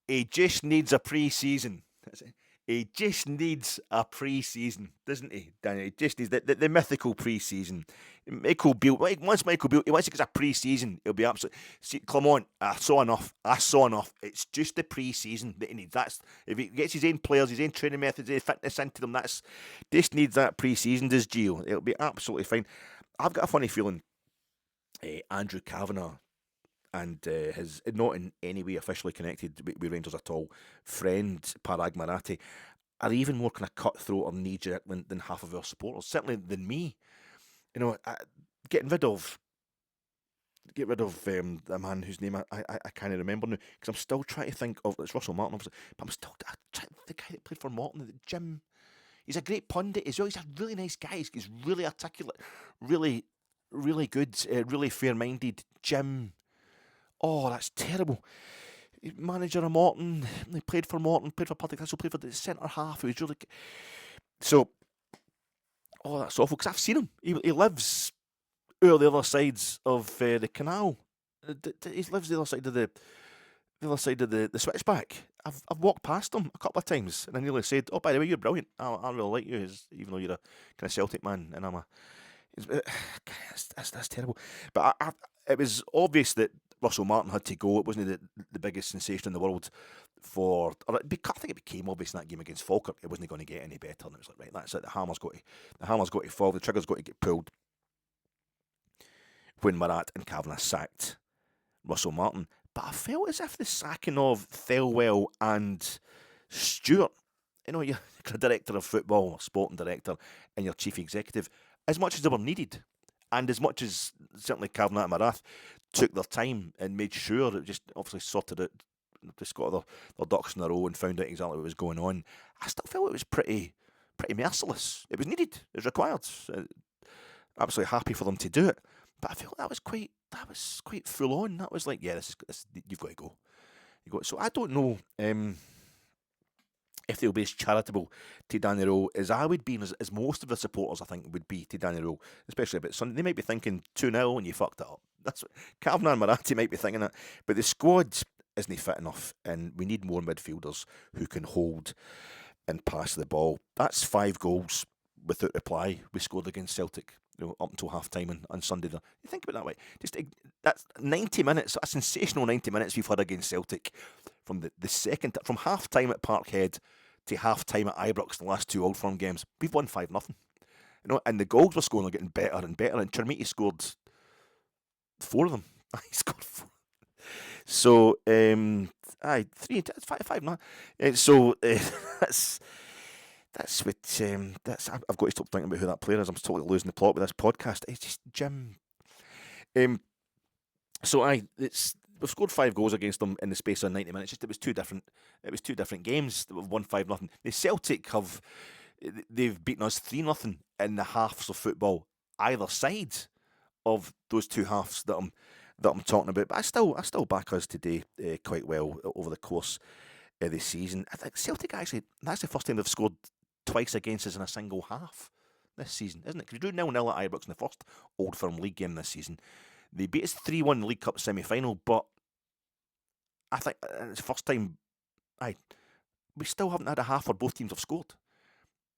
He just needs a pre-season. That's it. He just needs a pre-season, doesn't he, Danny? He just needs the mythical pre-season. Once Michael Beale, once he gets a pre-season, he'll be absolutely... See, come on, I saw enough. It's just the pre-season that he needs. That's if he gets his own players, his own training methods, his fitness into them, that's just needs that pre-season, does Gio. It'll be absolutely fine. I've got a funny feeling Andrew Kavanagh and his, not in any way officially connected with Rangers at all, friend Parag Marathi, are even more kind of cutthroat or knee-jerk than half of our supporters, certainly than me. You know, get rid of the man whose name I can't remember now, because I'm still trying to think of, it's Russell Martin obviously, but I'm still the guy that played for Morton, Jim. He's a great pundit as well. He's a really nice guy. He's really articulate, really good, really fair-minded. Jim. Oh, that's terrible. Manager of Morton. He played for Morton, played for Partick Thistle, played for the centre half. He was really... So, Oh, that's awful, because I've seen him. He lives over the other sides of the canal. He lives the other side of the switchback. I've walked past him a couple of times, and I nearly said, "Oh, by the way, you're brilliant. I really like you, even though you're a kind of Celtic man, and I'm a." That's terrible. But it was obvious that Russell Martin had to go. It wasn't the biggest sensation in the world I think it became obvious in that game against Falkirk. It wasn't going to get any better, and it was like, right, that's it. The hammer's got to fall. The trigger's got to get pulled. When Marat and Kavanagh sacked Russell Martin, but I felt as if the sacking of Thelwell and Stewart, you're a director of football, or sporting director, and your chief executive, as much as they were needed, and as much as certainly Kavanagh and Marat took their time and made sure it just obviously sorted it, just got their ducks in a row and found out exactly what was going on, I still felt it was pretty merciless. It was needed. It was required. Absolutely happy for them to do it. But I feel that was quite full on. That was like, yeah, this you've got to go. So I don't know if they'll be as charitable to Danny Röhl as I would be, as most of the supporters I think would be to Danny Röhl, especially about Sunday. They might be thinking 2-0 and you fucked it up. That's what Kavanagh and Marathi might be thinking that. But the squad isn't fit enough, and we need more midfielders who can hold and pass the ball. That's 5 goals without reply we scored against Celtic, up until half time on Sunday. You think about it that way. That's 90 minutes, a sensational 90 minutes we've had against Celtic from from half time at Parkhead to half time at Ibrox, the last 2 Old Firm games. We've won 5-0. And the goals were scoring are getting better and better, and Chermiti scored 4 of them. He scored 4. So, 3, 5, 9. So that's what I've got to stop thinking about who that player is. I'm totally losing the plot with this podcast. It's just Jim. We've scored 5 goals against them in the space of 90 minutes. It was two different games. We've won 5-0. The Celtic they've beaten us 3-0 in the halves of football either side of those 2 halves that I'm talking about. But I still back us today quite well over the course of the season. I think Celtic actually, that's the first time they've scored twice against us in a single half this season, isn't it? Because we drew 0-0 at Ibrox in the first Old Firm League game this season. They beat us 3-1 in the League Cup semi-final, but I think it's the first time we still haven't had a half where both teams have scored.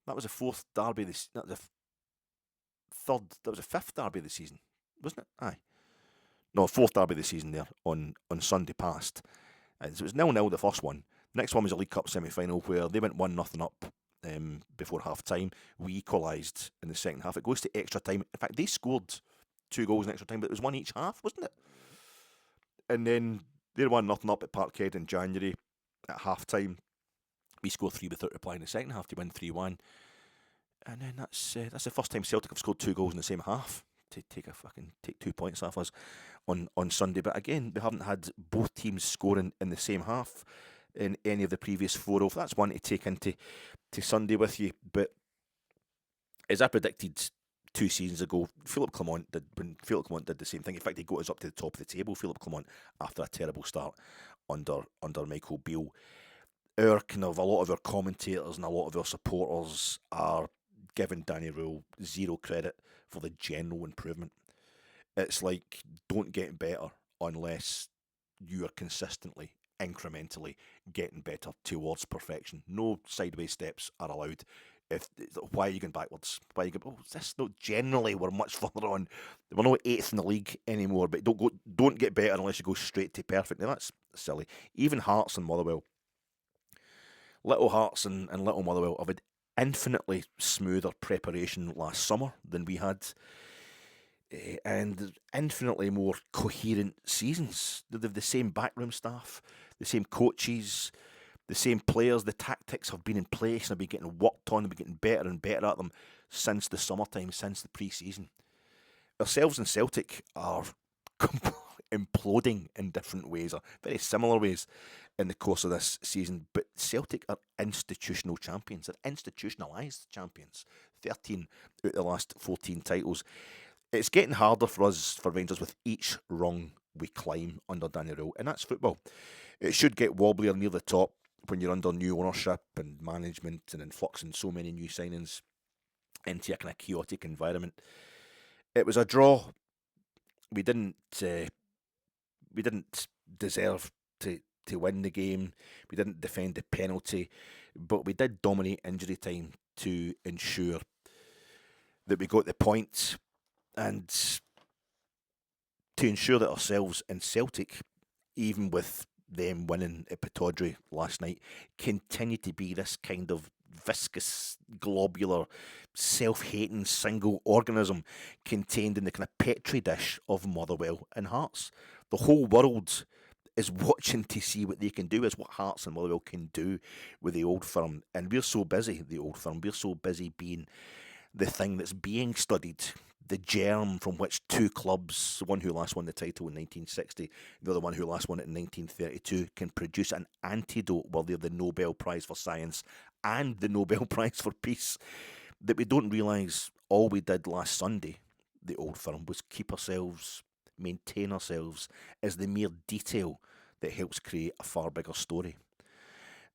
That was the 4th derby that was the 5th derby of the season, wasn't it? Aye. No, 4th derby of the season there on Sunday past. So it was 0-0 the first one. The next one was a League Cup semi-final where they went 1-0 up before half-time. We equalised in the second half. It goes to extra time. In fact, they scored 2 goals in extra time, but it was 1 each half, wasn't it? And then they're 1-0 up at Parkhead in January at half-time. We scored 3 without reply in the second half to win 3-1. And then that's the first time Celtic have scored 2 goals in the same half to take 2 points off us on Sunday. But again, we haven't had both teams scoring in the same half in any of the previous 4 of. That's one to take into Sunday with you. But as I predicted 2 seasons ago, when Philip Clement did the same thing. In fact, he got us up to the top of the table, Philip Clement, after a terrible start under Michael Beale. A lot of our commentators and a lot of our supporters are giving Danny Röhl 0 credit for the general improvement. It's like, don't get better unless you are consistently, incrementally getting better towards perfection. No sideways steps are allowed. Why are you going backwards? Why are you going? Generally, we're much further on. We're not 8th in the league anymore, but don't get better unless you go straight to perfect. Now that's silly. Even Hearts and Motherwell, Little Hearts and Little Motherwell have had infinitely smoother preparation last summer than we had, and infinitely more coherent seasons. They have the same backroom staff, the same coaches, the same players. The tactics have been in place and have been getting worked on and been getting better and better at them since the summertime, since the pre-season. Ourselves and Celtic are imploding in different ways, or very similar ways, in the course of this season. But Celtic are institutional champions. They're institutionalised champions. 13 out of the last 14 titles. It's getting harder for Rangers, with each rung we climb under Danny Röhl, and that's football. It should get wobblier near the top when you're under new ownership and management and influx and so many new signings into a kind of chaotic environment. It was a draw. We didn't deserve to win the game. We didn't defend the penalty, but we did dominate injury time to ensure that we got the points, and to ensure that ourselves and Celtic, even with them winning at Pittodrie last night, continue to be this kind of viscous, globular, self-hating single organism contained in the kind of petri dish of Motherwell and Hearts. The whole world is watching to see what they can do, is what Hearts and Motherwell can do with the Old Firm. And we're so busy, the Old Firm, we're so busy being the thing that's being studied, the germ from which two clubs, the one who last won the title in 1960, the other one who last won it in 1932, can produce an antidote worthy of the Nobel Prize for Science and the Nobel Prize for Peace, that we don't realise all we did last Sunday, the Old Firm, was keep ourselves, maintain ourselves, as the mere detail that helps create a far bigger story.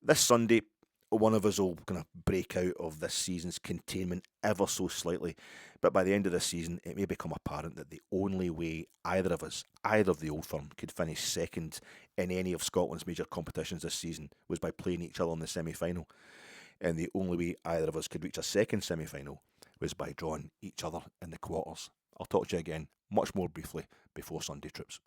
This Sunday, one of us will kind of break out of this season's containment ever so slightly, but by the end of this season, it may become apparent that the only way either of us, either of the Old Firm, could finish second in any of Scotland's major competitions this season was by playing each other in the semi-final. And the only way either of us could reach a second semi-final was by drawing each other in the quarters. I'll talk to you again much more briefly before Sunday trips.